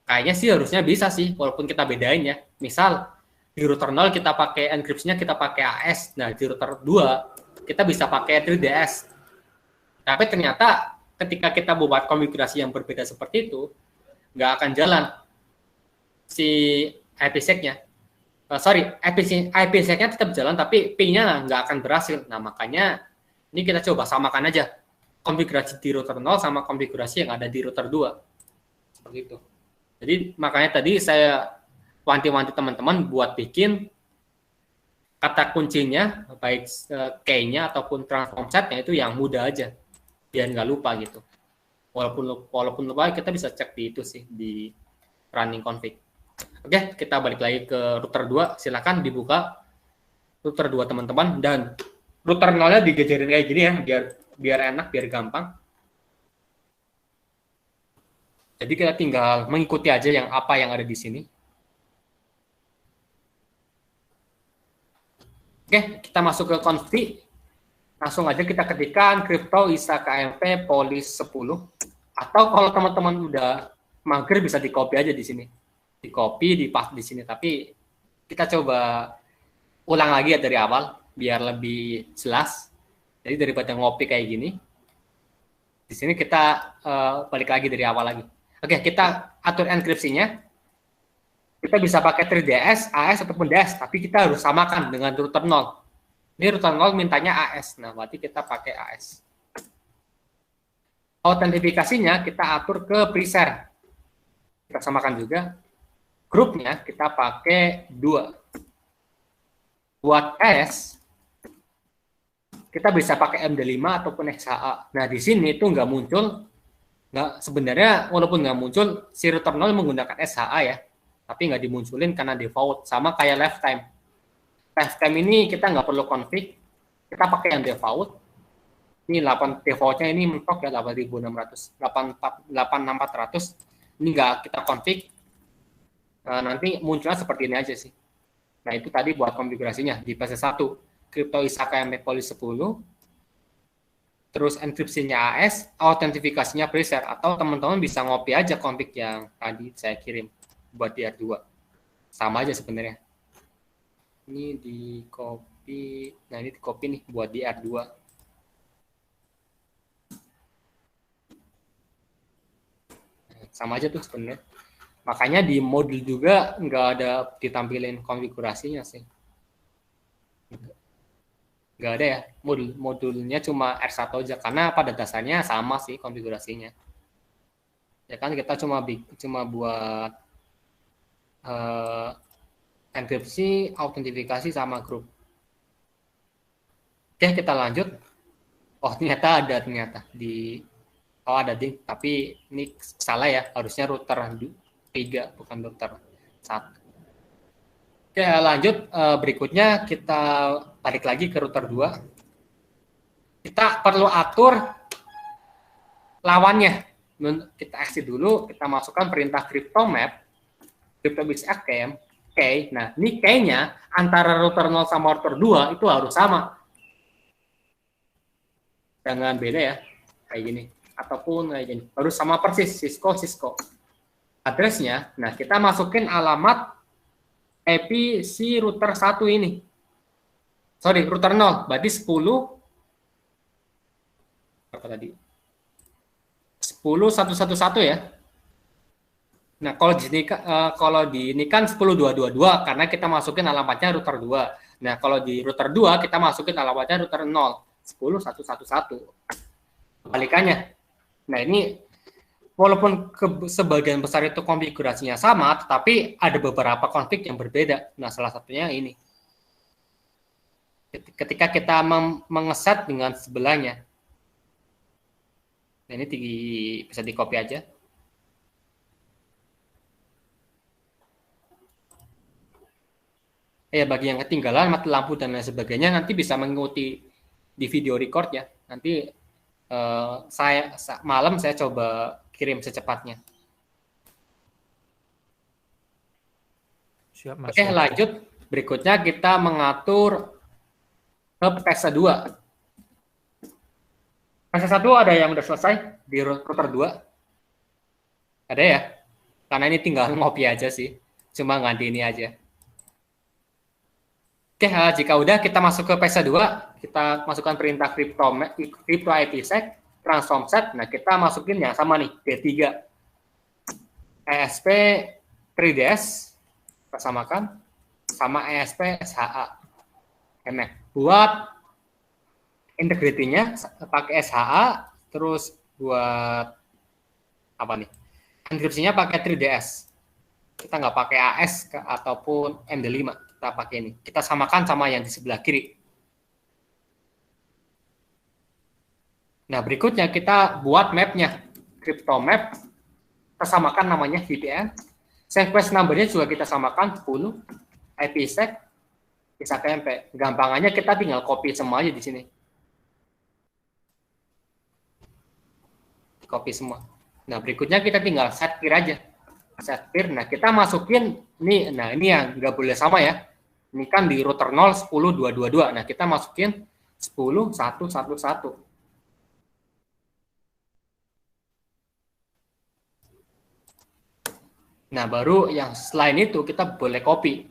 Kayaknya sih harusnya bisa sih, walaupun kita bedain ya. Misal di router 0 kita pakai encryption-nya kita pakai AS, nah di router 2 kita bisa pakai 3DS. Tapi ternyata ketika kita buat konfigurasi yang berbeda seperti itu, nggak akan jalan si IPsec-nya. IPsec-nya tetap jalan, tapi ping-nya nggak akan berhasil. Nah makanya ini kita coba samakan aja konfigurasi di router 0 sama konfigurasi yang ada di router 2. Seperti itu. Jadi makanya tadi saya wanti-wanti teman-teman buat bikin kata kuncinya, baik key-nya ataupun transform set-nya itu yang mudah aja, biar nggak lupa gitu. Walaupun lupa, kita bisa cek di itu sih, di running config. Oke, kita balik lagi ke router 2. Silakan dibuka router 2 teman-teman, dan router 0-nya digejerin kayak gini ya, biar enak, biar gampang. Jadi kita tinggal mengikuti aja apa yang ada di sini. Oke, kita masuk ke config. Langsung aja kita ketikkan crypto ISA KMP polis 10. Atau kalau teman-teman udah mager bisa di copy aja di sini. Di copy, di paste di sini. Tapi kita coba ulang lagi ya dari awal biar lebih jelas. Jadi daripada ngopi kayak gini, di sini kita balik lagi dari awal lagi. Oke, kita atur enkripsinya. Kita bisa pakai 3DS, AS, ataupun DS, tapi kita harus samakan dengan router 0. Ini router 0 mintanya AS, nah berarti kita pakai AS. Autentifikasinya kita atur ke pre-share. Kita samakan juga. Grupnya kita pakai 2. Buat S, kita bisa pakai MD5 ataupun XHA. Nah, di sini itu nggak muncul. Sebenarnya walaupun nggak muncul, si router 0 menggunakan SHA ya, tapi nggak dimunculin karena default, sama kayak lifetime. Lifetime ini kita nggak perlu config, kita pakai yang default. Ini 8 defaultnya ini mentok ya 8600, 86400. Ini nggak kita config, nanti munculnya seperti ini aja sih. Nah itu tadi buat konfigurasinya di PC1, crypto ISA KMP polis 10. Terus enkripsinya AS, autentifikasinya pre-share, atau teman-teman bisa ngopi aja config yang tadi saya kirim buat di R2. Sama aja sebenarnya. Ini di copy, nah ini di copy nih buat di R2. Sama aja tuh sebenarnya. Makanya di modul juga nggak ada ditampilin konfigurasinya sih. Nggak ada ya, modulnya cuma R1 aja, karena pada dasarnya sama sih konfigurasinya. Ya kan kita cuma buat enkripsi, autentifikasi sama grup. Oke, kita lanjut. Oh, ternyata ada tapi ini salah ya, harusnya router 3 bukan router 1. Oke, lanjut. Berikutnya kita balik lagi ke router 2. Kita perlu atur lawannya. Kita exit dulu, kita masukkan perintah cryptomap, cryptobits.key. Nah, ini key-nya antara router 0 sama router 2 itu harus sama. Jangan beda ya, kayak gini. Ataupun kayak gini. Harus sama persis, Cisco. Address-nya, nah kita masukin alamat IP si router 1 ini. Sorry, router 0, berarti 10. Apa tadi? 10.111 ya. Nah, kalau di ini kan 10.222 karena kita masukin alamatnya router 2. Nah, kalau di router 2 kita masukin alamatnya router 0, 10.111. Kebalikannya. Nah, ini walaupun sebagian besar itu konfigurasinya sama, tetapi ada beberapa konfig yang berbeda. Nah, salah satunya ini. Ketika kita mengeset dengan sebelahnya. Nah, ini bisa di-copy aja. Bagi yang ketinggalan, mati lampu dan lain sebagainya, nanti bisa mengikuti di video record ya. Nanti malam saya coba kirim secepatnya. Siap, Mas. Oke, lanjut. Berikutnya kita mengatur ke PESA 2. PESA 1 ada yang udah selesai di router 2? Ada ya? Karena ini tinggal ngopi aja sih. Cuma ganti ini aja. Oke, jika udah kita masuk ke PESA 2, kita masukkan perintah crypto IPsec, transform set. Nah, kita masukin yang sama nih, D3. ESP 3DS, kita samakan, sama ESP SHA. Buat integrity-nya pakai SHA, terus buat apa nih? Enkripsinya pakai 3DS. Kita nggak pakai AS ataupun MD5. Kita pakai ini. Kita samakan sama yang di sebelah kiri. Nah, berikutnya kita buat map-nya. Crypto map. Kita samakan namanya VPN. Sequence number-nya juga kita samakan 10. IPsec. Bisa KMP. Gampangannya kita tinggal copy semua aja di sini. Copy semua. Nah, berikutnya kita tinggal set peer aja. Set peer. Nah, kita masukin nih. Nah, ini yang nggak boleh sama ya. Ini kan di router 0, 10, 222. Nah, kita masukin 10, 1, 1, 1. Nah, baru yang selain itu kita boleh copy.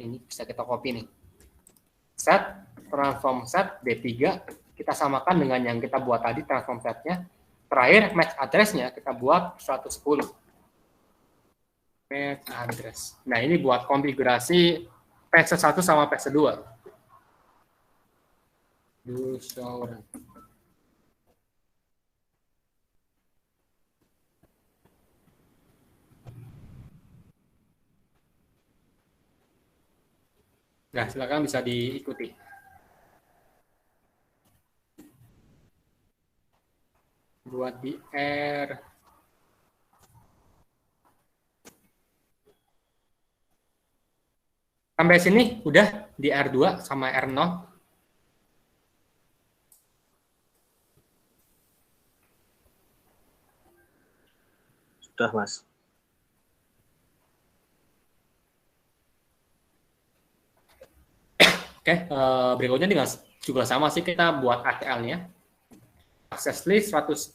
Ini bisa kita copy nih. Set, transform set, D3. Kita samakan dengan yang kita buat tadi, transform setnya. Terakhir, match address-nya kita buat 110. Match address. Nah, ini buat konfigurasi PESA 1 sama PESA 2. Nah, silakan bisa diikuti. Buat di R. Sampai sini udah di R2 sama R0. Sudah, Mas. Oke, berikutnya juga sama sih, kita buat ATL-nya. Access list 110,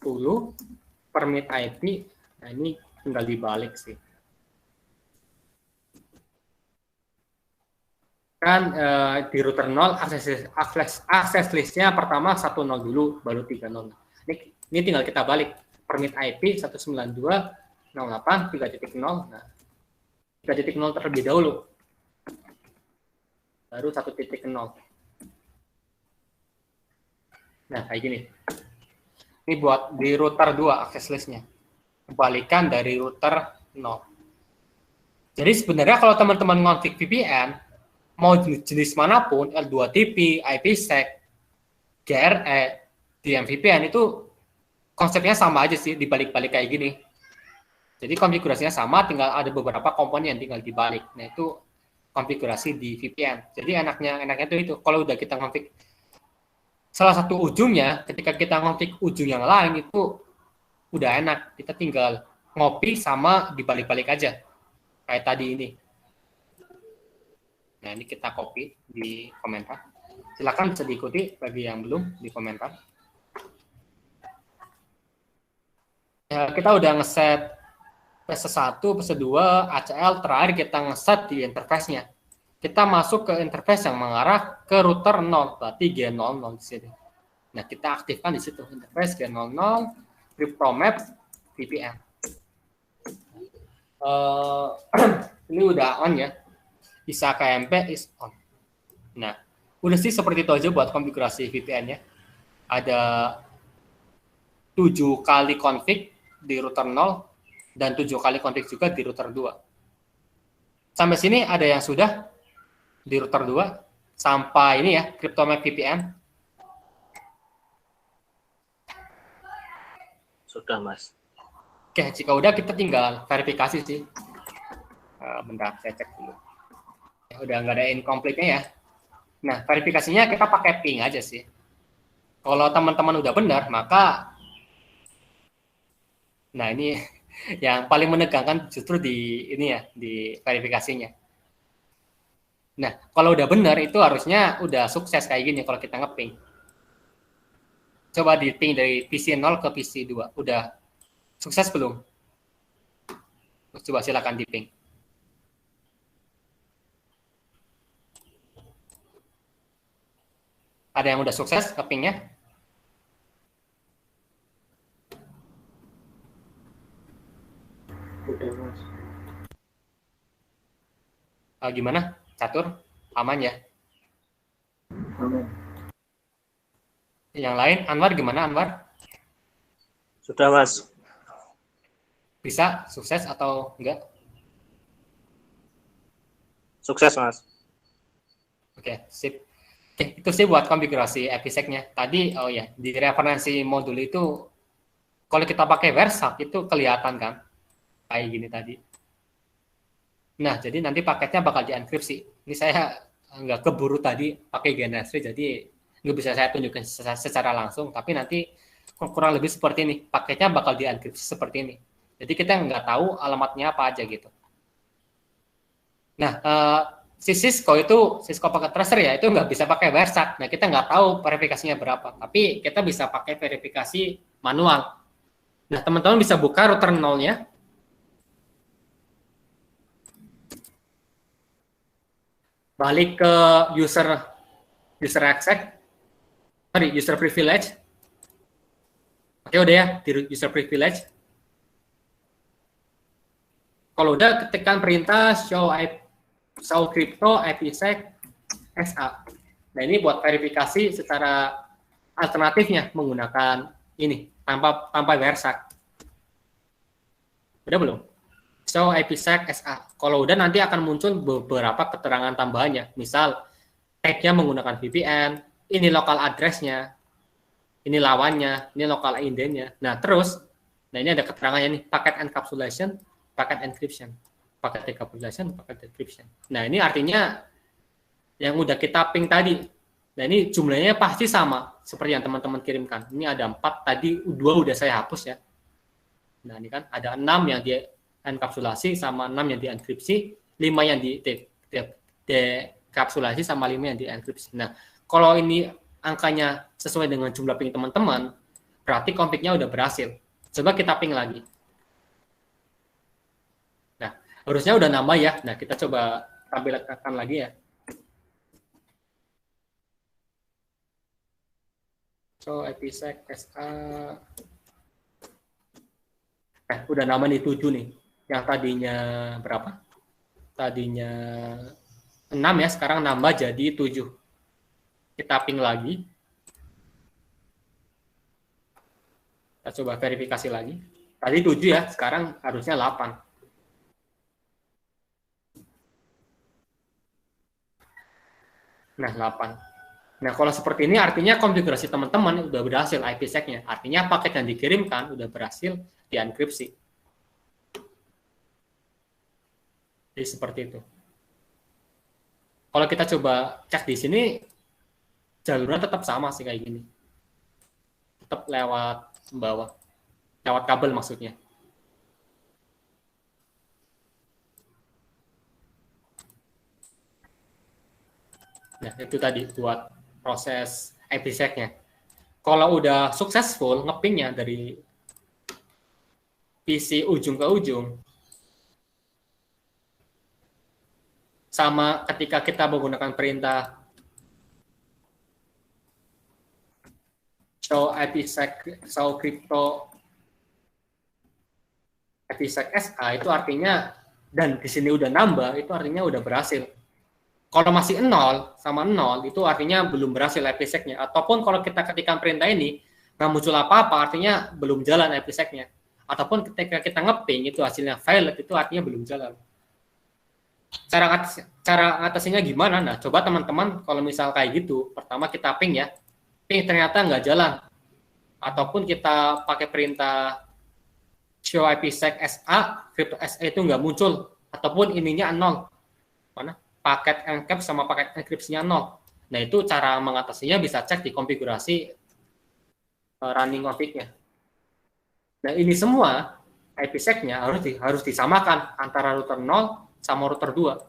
permit IP. Nah, ini tinggal dibalik sih. Kan di router 0 akses listnya pertama 10 dulu, baru 30. Ini tinggal kita balik. Permit IP 192.08 3.0. Nah, 3.0 terlebih dahulu. Baru 1.0. Nah, kayak gini. Ini buat di router 2 akses listnya. kebalikan dari router 0. Jadi sebenarnya kalau teman-teman ngonfig VPN, mau jenis manapun, L2TP, IPsec, GRE, DMVPN itu konsepnya sama aja sih, dibalik-balik kayak gini. Jadi konfigurasinya sama, tinggal ada beberapa komponen yang tinggal dibalik. Nah itu konfigurasi di VPN. Jadi enaknya itu kalau udah kita ngonfig salah satu ujungnya, ketika kita ngonfig ujung yang lain itu udah enak. Kita tinggal ngopi sama dibalik-balik aja. Kayak tadi ini. Nah, ini kita copy di komentar. Silakan bisa diikuti bagi yang belum di komentar. Ya, kita udah ngeset PS1, PS2, ACL, terakhir kita ngeset di interface-nya. Kita masuk ke interface yang mengarah ke router 0, berarti G00 di sini. Nah, kita aktifkan di situ interface G00, CryptoMap, VPN. Ini udah on ya. Bisa KMP is on. Nah, udah sih seperti itu aja buat konfigurasi VPN-nya. Ada 7 kali config di router 0 dan 7 kali config juga di router 2. Sampai sini ada yang sudah di router 2 sampai ini ya, CryptoMap VPN. Sudah, Mas. Oke, jika udah kita tinggal verifikasi sih. Bentar, saya cek dulu. Ya, udah nggak ada incomplete-nya ya. Nah, verifikasinya kita pakai ping aja sih. Kalau teman-teman udah benar, maka nah ini yang paling menegangkan justru di ini ya, di verifikasinya. Nah, kalau udah benar itu harusnya udah sukses kayak gini kalau kita nge-ping. Coba di ping dari PC 0 ke PC 2. Udah sukses belum? Coba silakan di ping. Ada yang udah sukses ke pingnya? Udah, Mas. Gimana? Catur? Aman ya? Aman. Yang lain, Anwar gimana Anwar? Sudah, Mas. Bisa sukses atau enggak? Sukses, Mas. Oke, sip. Oke, itu sih buat konfigurasi IPsec-nya. Tadi, oh ya, di referensi modul itu, kalau kita pakai Versak itu kelihatan kan? Kayak gini tadi. Nah, jadi nanti paketnya bakal dienkripsi. Ini saya nggak keburu tadi pakai GNS3, jadi nggak bisa saya tunjukkan secara langsung, tapi nanti kurang lebih seperti ini. Paketnya bakal dienkripsi seperti ini. Jadi kita nggak tahu alamatnya apa aja gitu. Nah, si Cisco paket tracer ya, itu nggak bisa pakai Versak. Nah, kita nggak tahu verifikasinya berapa, tapi kita bisa pakai verifikasi manual. Nah, teman-teman bisa buka router 0-nya. Balik ke user privilege. Oke, udah ya, di user privilege. Kalau udah, ketikkan perintah show crypto IPsec SA. Nah, ini buat verifikasi secara alternatifnya menggunakan ini tanpa Versak. Udah belum? Show IPsec SA. Kalau udah, nanti akan muncul beberapa keterangan tambahannya. Misal tag-nya menggunakan VPN, ini lokal address-nya, ini lawannya, ini lokal indent-nya. Nah, terus, ini ada keterangannya nih, packet encapsulation, packet encryption, packet encapsulation, packet encryption. Nah, ini artinya yang udah kita ping tadi. Nah, ini jumlahnya pasti sama seperti yang teman-teman kirimkan. Ini ada 4, tadi 2 udah saya hapus ya. Nah, ini kan ada 6 yang di enkapsulasi sama 6 yang dienkripsi, 5 yang di dekapsulasi sama 5 yang dienkripsi. Nah, kalau ini angkanya sesuai dengan jumlah ping teman-teman, berarti config-nya udah berhasil. Coba kita ping lagi. Nah, harusnya udah nambah ya. Nah, kita coba tampilkan lagi ya. So, IPsec SA. Udah nambah nih 7 nih. Yang tadinya berapa? Tadinya 6 ya, sekarang nambah jadi 7. Kita ping lagi. Kita coba verifikasi lagi. Tadi 7 ya, sekarang harusnya 8. Nah, 8. Nah, kalau seperti ini artinya konfigurasi teman-teman udah berhasil IPsec-nya. Artinya paket yang dikirimkan udah berhasil dienkripsi. Jadi seperti itu. Kalau kita coba cek di sini, jalurnya tetap sama sih kayak gini. Tetap lewat bawah. Lewat kabel maksudnya. Nah, itu tadi buat proses IPsec-nya. Kalau udah successful ngepingnya dari PC ujung ke ujung, sama ketika kita menggunakan perintah show IPsec, show crypto IPsec SA, itu artinya, dan di sini udah nambah, itu artinya udah berhasil. Kalau masih 0 sama 0, itu artinya belum berhasil IPsec-nya. Ataupun kalau kita ketikkan perintah ini, nggak muncul apa-apa, artinya belum jalan IPsec-nya. Ataupun ketika kita ngeping, itu hasilnya valid, itu artinya belum jalan. Cara atasinya gimana? Nah, coba teman-teman kalau misal kayak gitu, pertama kita ping ya. Ping ternyata nggak jalan. Ataupun kita pakai perintah show IPsec SA, crypto SA itu nggak muncul. Ataupun ininya 0. Mana? Paket encrypt sama paket enkripsinya 0. Nah, itu cara mengatasinya bisa cek di konfigurasi running config-nya. Nah, ini semua IPsec-nya harus disamakan antara router 0 sama router 2.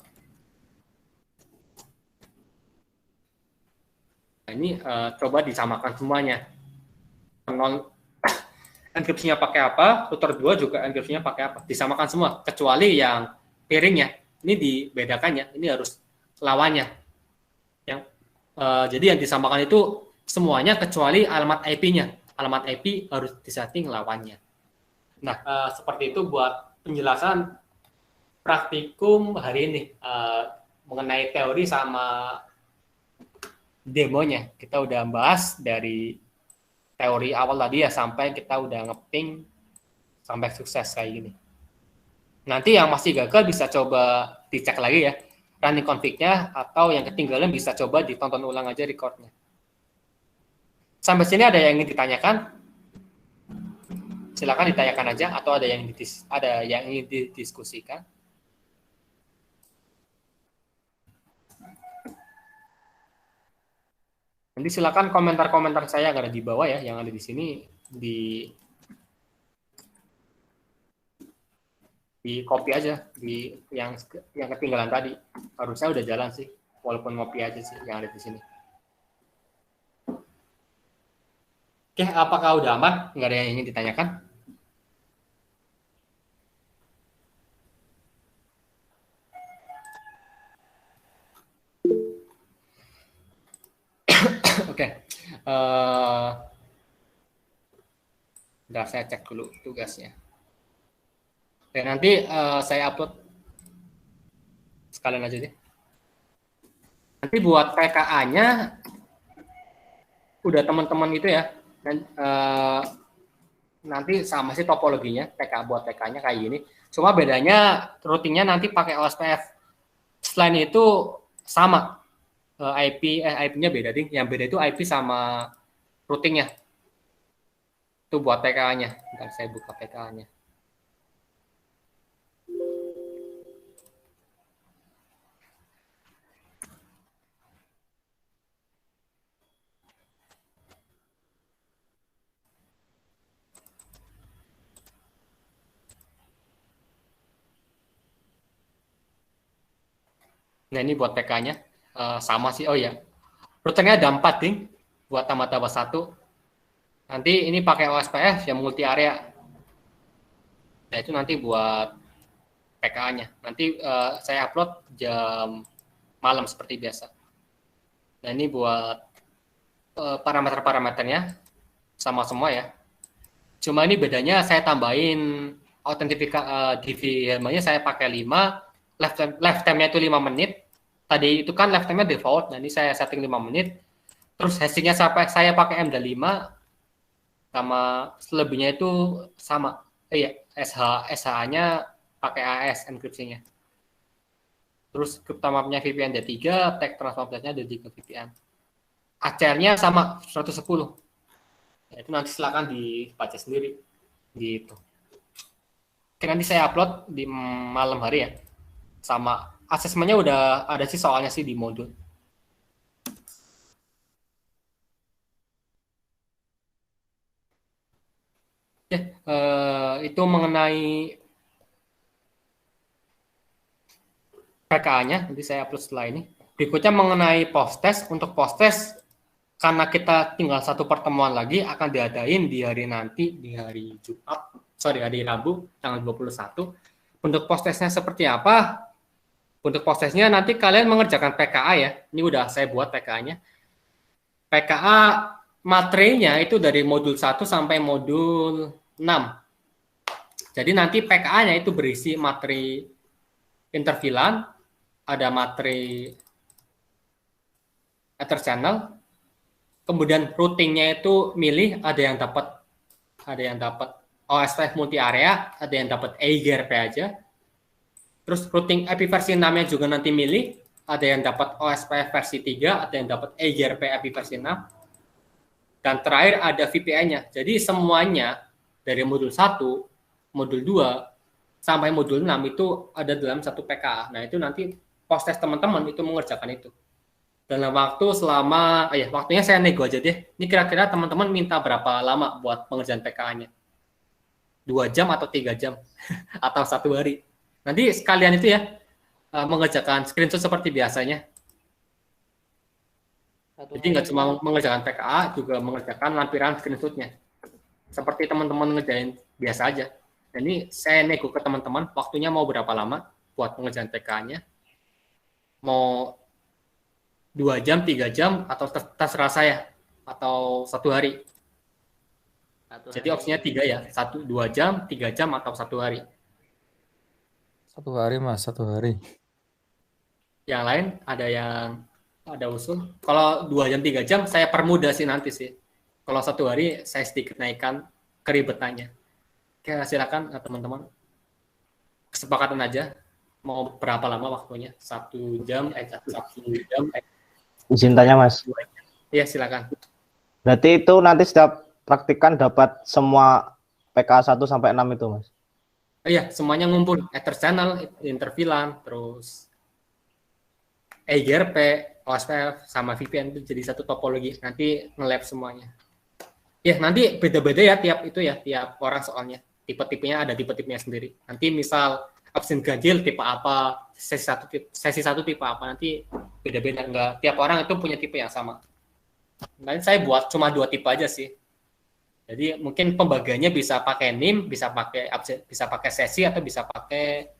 Nah, ini coba disamakan semuanya. 0 enkripsinya pakai apa, router 2 juga enkripsinya pakai apa. Disamakan semua, kecuali yang pairing-nya. Ini dibedakannya, ini harus lawannya. Jadi yang disamakan itu semuanya kecuali alamat IP-nya. Alamat IP harus disetting lawannya. Nah, seperti itu buat penjelasan praktikum hari ini mengenai teori sama demonya. Kita udah bahas dari teori awal tadi ya sampai kita udah ngeping sampai sukses kayak gini. Nanti yang masih gagal bisa coba dicek lagi ya running config-nya, atau yang ketinggalan bisa coba ditonton ulang aja recordnya. Sampai sini ada yang ingin ditanyakan? Silakan ditanyakan aja, atau ada yang ingin didiskusikan. Nanti silakan komentar-komentar saya yang ada di bawah ya, yang ada di sini di copy aja di yang ketinggalan tadi. Harusnya udah jalan sih, walaupun copy aja sih yang ada di sini. Oke, apakah udah aman? Nggak ada yang ingin ditanyakan? Oke. Bentar, saya cek dulu tugasnya. Dan nanti saya upload sekalian aja deh. Nanti buat PKA-nya udah teman-teman gitu ya. Dan nanti sama sih topologinya, buat PK-nya kayak gini. Cuma bedanya routingnya nanti pakai OSPF. Selain itu sama IP-nya beda ding. Yang beda itu IP sama routingnya. Itu buat PK-nya. Bentar saya buka PK-nya. Nah, ini buat PK-nya sama sih. Oh ya, routernya ada 4 ding buat tambah-tambah 1. Nanti ini pakai OSPF yang multi area. Nah, itu nanti buat PK-nya. Nanti saya upload jam malam seperti biasa. Nah, ini buat parameter-parameternya sama semua ya. Cuma ini bedanya saya tambahin autentifikasi di VMware-nya saya pakai 5. Left time-nya itu 5 menit. Tadi itu kan left time-nya default. Nah, ini saya setting 5 menit. Terus hashing-nya saya pakai MD5. Sama selebihnya itu sama. Iya, SH-nya pakai AES enkripsinya. Terus cryptomapnya VPN D3, tag transmapnya D3 VPN. ACL-nya sama 110. Ya, itu nanti silakan dibaca sendiri gitu. Oke, nanti saya upload di malam hari ya. Sama asesmennya udah ada sih soalnya sih di modul. Ya, itu mengenai PKA-nya, nanti saya upload setelah ini. Berikutnya mengenai post-test. Untuk post-test, karena kita tinggal satu pertemuan lagi, akan diadain di hari nanti, di hari hari Rabu, tanggal 21. Untuk post-testnya seperti apa? Untuk post-testnya nanti kalian mengerjakan PKA ya. Ini udah saya buat PKA-nya. PKA materinya itu dari modul 1 sampai modul 6. Jadi nanti PKA-nya itu berisi materi intervilan, ada materi Ether channel, kemudian routingnya itu milih, ada yang dapat OSPF multi area, ada yang dapat EIGRP aja. Terus routing IP versi 6-nya juga nanti milih, ada yang dapat OSPF versi 3, ada yang dapat EIGRP IP versi 6. Dan terakhir ada VPN-nya. Jadi semuanya dari modul 1, modul 2, sampai modul 6 itu ada dalam satu PKA. Nah, itu nanti post-test teman-teman itu mengerjakan itu. Dalam waktu waktunya saya nego aja deh. Ini kira-kira teman-teman minta berapa lama buat pengerjaan PKA-nya? 2 jam atau 3 jam? Atau 1 hari? Nanti sekalian itu ya, mengerjakan screenshot seperti biasanya. Jadi nggak cuma mengerjakan PKA, juga mengerjakan lampiran screenshot-nya. Seperti teman-teman ngerjain biasa aja. Dan ini saya nego ke teman-teman, waktunya mau berapa lama buat pengerjaan PKA-nya. Mau 2 jam, 3 jam, atau terserah saya, atau 1 hari. Jadi opsinya 3 ya, 2 jam, 3 jam, atau 1 hari. 1 hari Mas, 1 hari. Yang lain ada usul. Kalau 2 jam, 3 jam, saya permudah sih nanti sih. Kalau 1 hari, saya sedikit naikkan keribetannya. Oke, silakan teman-teman. Kesepakatan aja. Mau berapa lama waktunya? 1 jam, 1 jam. Izin tanya Mas. Iya, silakan. Berarti itu nanti setiap praktikan dapat semua PK 1 sampai 6 itu Mas? Iya, semuanya ngumpul. Ether channel, intervilan, terus EIGRP, OSPF, sama VPN itu jadi satu topologi. Nanti nge-lab semuanya. Ya, nanti beda-beda ya tiap orang soalnya. Tipe-tipenya ada tipe-tipenya sendiri. Nanti misal absen ganjil tipe apa, sesi satu tipe apa, nanti beda-beda. Enggak, tiap orang itu punya tipe yang sama. Nanti saya buat cuma 2 tipe aja sih. Jadi mungkin pembagiannya bisa pakai NIM, bisa pakai sesi, atau bisa pakai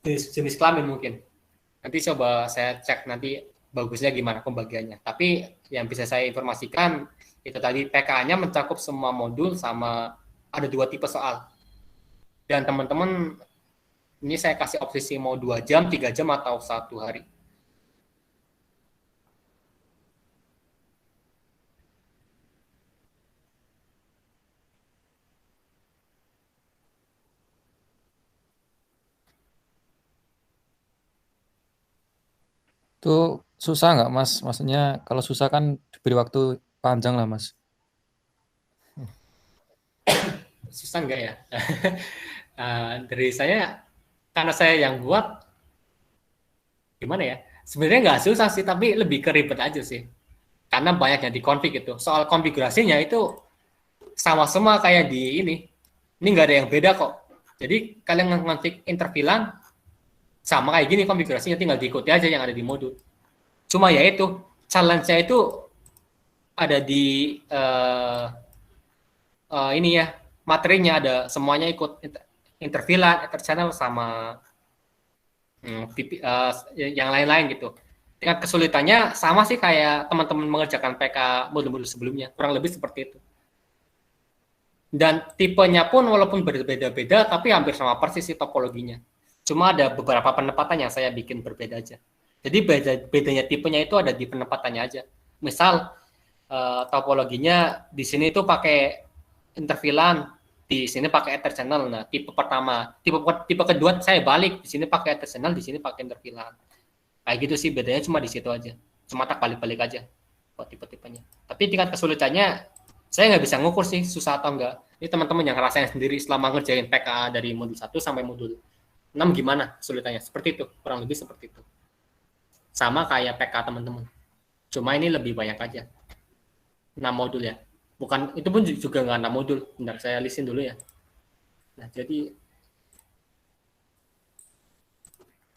jenis kelamin mungkin. Nanti coba saya cek nanti bagusnya gimana pembagiannya. Tapi yang bisa saya informasikan itu tadi PKA-nya mencakup semua modul sama ada 2 tipe soal. Dan teman-teman ini saya kasih opsi mau 2 jam, 3 jam, atau 1 hari. Itu susah nggak Mas? Maksudnya kalau susah kan diberi waktu panjang lah Mas. Susah nggak ya? Dari saya, karena saya yang buat, gimana ya? Sebenarnya nggak susah sih, tapi lebih keribet aja sih. Karena banyak yang dikonfig itu. Soal konfigurasinya itu sama semua kayak di ini. Ini nggak ada yang beda kok. Jadi kalian ngonfig intervilan, sama kayak gini konfigurasinya, tinggal diikuti aja yang ada di modul. Cuma ya itu, challenge-nya itu ada di ini ya, materinya ada semuanya ikut intervilan, Ether channel, sama yang lain-lain gitu. Tingkat kesulitannya sama sih kayak teman-teman mengerjakan PK modul-modul sebelumnya, kurang lebih seperti itu. Dan tipenya pun walaupun berbeda-beda, tapi hampir sama persis sih topologinya. Cuma ada beberapa penempatan yang saya bikin berbeda aja. Jadi bedanya tipenya itu ada di penempatannya aja. Misal topologinya di sini itu pakai interVLAN, di sini pakai Ether channel. Nah, tipe pertama, tipe kedua saya balik, di sini pakai Ether channel, di sini pakai interVLAN. Kayak gitu sih, bedanya cuma di situ aja. Cuma tak balik-balik aja buat tipe-tipenya. Tapi tingkat kesulitannya saya nggak bisa ngukur sih susah atau enggak. Ini teman-teman yang ngerasain sendiri selama ngerjain PKA dari modul 1 sampai modul 6 gimana kesulitannya. Seperti itu, kurang lebih seperti itu. Sama kayak PK teman-teman. Cuma ini lebih banyak aja. 6 modul ya. Bukan, itu pun juga nggak 6 modul. Bentar, saya listin dulu ya. Nah, jadi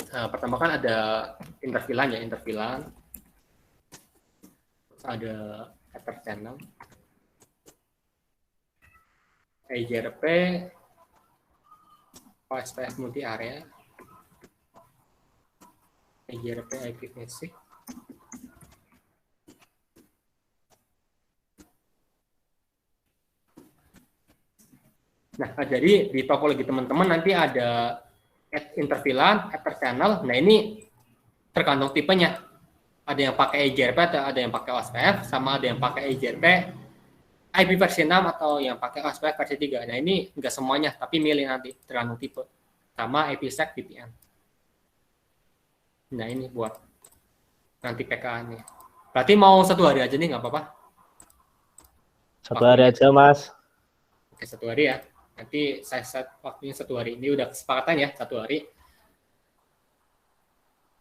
pertama kan ada interVLAN ya, interVLAN. Terus ada Ether channel. EIGRP, OSPF multi area, EIGRP IPv6, nah jadi di topologi teman-teman nanti ada interVLAN, Ether channel. Nah ini tergantung tipenya. Ada yang pakai EIGRP, ada yang pakai OSPF, sama ada yang pakai EIGRP IP versi 6 atau yang pakai OSPF versi 3. Nah ini nggak semuanya, tapi milih nanti tergantung tipe. Sama IPsec VPN. Nah ini buat nanti PKA-nya. Berarti mau 1 hari aja nih, nggak apa-apa? 1 hari aja, Mas. Oke, 1 hari ya. Nanti saya set waktunya 1 hari. Ini udah kesepakatan ya, 1 hari.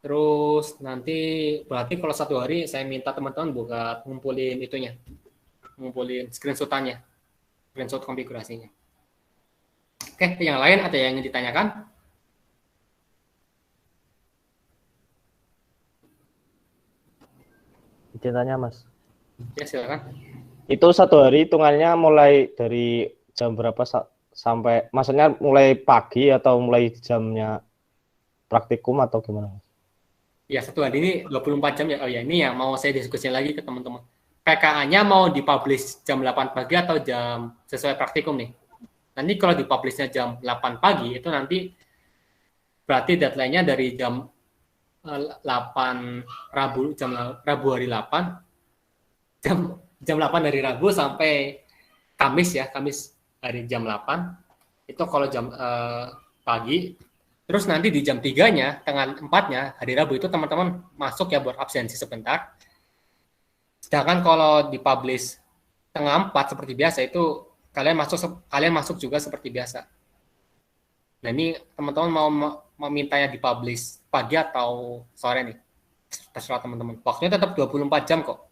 Terus nanti berarti kalau 1 hari saya minta teman-teman buat ngumpulin itunya. Ngumpulin screenshot-annya, screenshot konfigurasinya. Oke, yang lain ada yang ingin ditanyakan? Tanya, Mas. Ya, silakan. Itu 1 hari hitungannya mulai dari jam berapa sampai, maksudnya mulai pagi atau mulai jamnya praktikum atau gimana, Mas? Ya, 1 hari ini 24 jam ya. Oh ya, ini yang mau saya diskusi lagi ke teman-teman. PKA-nya mau dipublish jam 8 pagi atau jam sesuai praktikum nih. Nanti kalau dipublishnya jam 8 pagi, itu nanti berarti deadline-nya dari jam 8 Rabu, Rabu hari 8, jam 8 dari Rabu sampai Kamis ya, Kamis hari jam 8, itu kalau jam pagi. Terus nanti di jam 3-nya, tengah 4-nya, hari Rabu itu teman-teman masuk ya buat absensi sebentar. Sedangkan kalau dipublish tengah 4 seperti biasa itu kalian masuk juga seperti biasa. Nah ini teman-teman mau mintanya dipublish pagi atau sore nih, terserah teman-teman. Waktunya tetap 24 jam kok.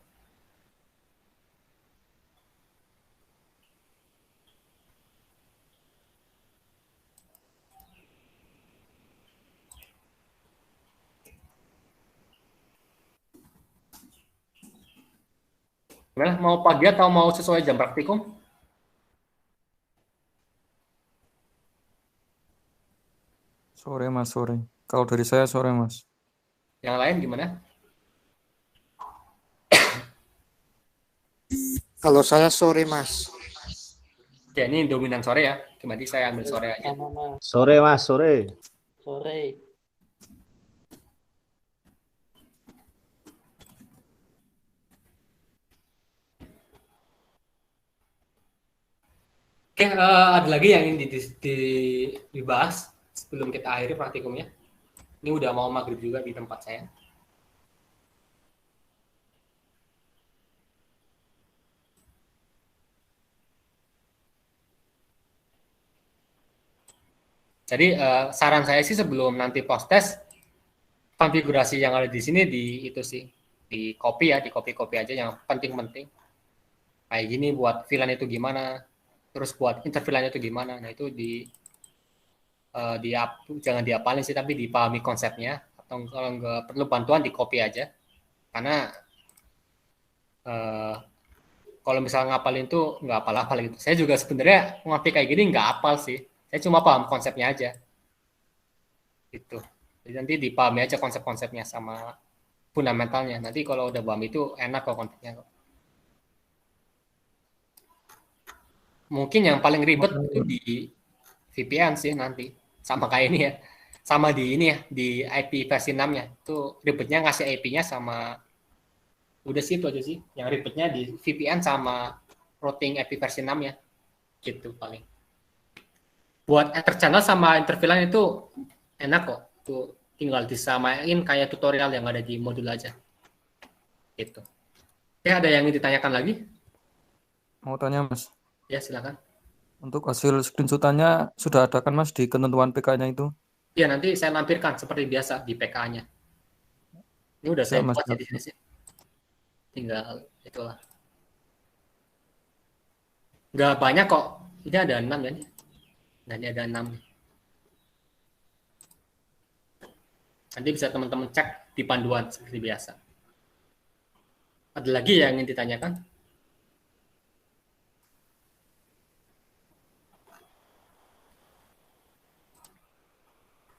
Gimana? Mau pagi atau mau sesuai jam praktikum? Sore, Mas, sore. Kalau dari saya sore, Mas. Yang lain gimana? Kalau saya sore, Mas. Ya, ini dominan sore ya. Berarti saya ambil sore aja. Sore, Mas, sore. Sore. Oke, ada lagi yang ingin dibahas sebelum kita akhiri praktikumnya. Ini udah mau maghrib juga di tempat saya. Jadi saran saya sih sebelum nanti post test, konfigurasi yang ada di sini di copy ya, di copy aja yang penting-penting. Kayak gini buat VLAN itu gimana, terus buat interVLAN itu gimana. Nah itu jangan diapalin sih, tapi dipahami konsepnya. Atau kalau nggak perlu bantuan di copy aja. Karena kalau misalnya ngapalin tuh nggak apal-apal gitu. Saya juga sebenarnya ngerti kayak gini nggak apal sih. Saya cuma paham konsepnya aja. Gitu. Jadi nanti dipahami aja konsep-konsepnya sama fundamentalnya. Nanti kalau udah paham itu enak kok konsepnya. Mungkin yang paling ribet itu di VPN sih nanti. Sama kayak ini ya. Sama di ini ya, di IP versi 6-nya. Itu ribetnya ngasih IP-nya sama Udah sih itu aja sih. Yang ribetnya di VPN sama routing IP versi 6 ya. Gitu paling. Buat enter channel sama enter VLAN itu enak kok. Tuh tinggal disamain kayak tutorial yang ada di modul aja. Gitu. Oke, ada yang ditanyakan lagi? Mau tanya Mas, Ya, silakan. untuk hasil screenshotannya sudah ada kan Mas di ketentuan PK-nya itu? Ya, nanti saya lampirkan seperti biasa di PK-nya. Ini udah saya Mas. buat jadi sini. Tinggal itulah. Nggak banyak kok. Ini ada 6 ya. Nah, ini ada 6. Nanti bisa teman-teman cek di panduan seperti biasa. Ada lagi yang ingin ditanyakan?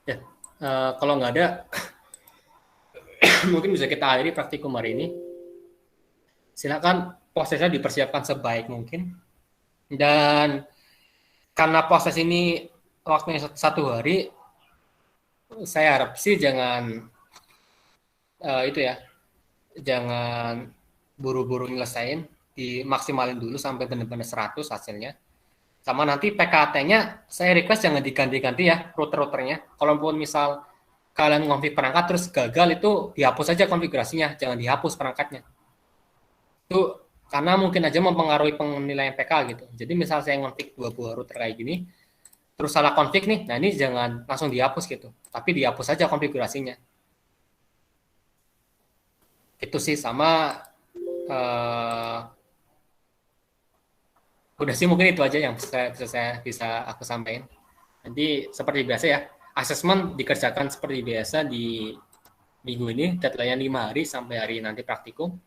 Ya, kalau nggak ada, mungkin bisa kita akhiri praktikum hari ini. Silakan prosesnya dipersiapkan sebaik mungkin. Dan karena proses ini waktunya 1 hari, saya harap sih jangan jangan buru-buru nyelesain, dimaksimalin dulu sampai benar-benar 100 hasilnya. Sama nanti PKT-nya saya request jangan diganti-ganti ya router-routernya. Kalaupun misal kalian ngonfig perangkat terus gagal, itu dihapus aja konfigurasinya, jangan dihapus perangkatnya. Itu karena mungkin aja mempengaruhi penilaian PK gitu. Jadi misal saya ngonfig 2 buah router kayak gini, terus salah konfig nih, nah ini jangan langsung dihapus gitu, tapi dihapus aja konfigurasinya. Itu sih. Sama udah sih mungkin itu aja yang bisa aku sampaikan. Nanti seperti biasa ya, asesmen dikerjakan seperti biasa di minggu ini, deadline-nya 5 hari sampai hari nanti praktikum.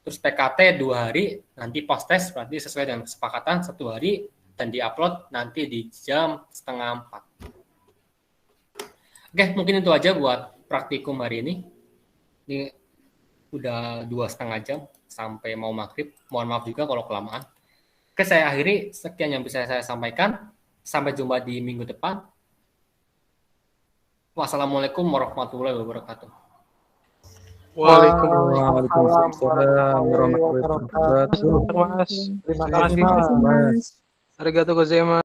Terus PKT 2 hari, nanti post test berarti sesuai dengan kesepakatan 1 hari, dan diupload nanti di jam 3:30. Oke, mungkin itu aja buat praktikum hari ini. Ini udah 2,5 jam sampai mau maghrib. Mohon maaf juga kalau kelamaan. Oke, saya akhiri. Sekian yang bisa saya sampaikan. Sampai jumpa di minggu depan. Wassalamualaikum warahmatullahi wabarakatuh. Waalaikumsalam warahmatullahi wabarakatuh. Mas. Terima Terima kasih. kasih, Mas. Arigatou gozaimasu.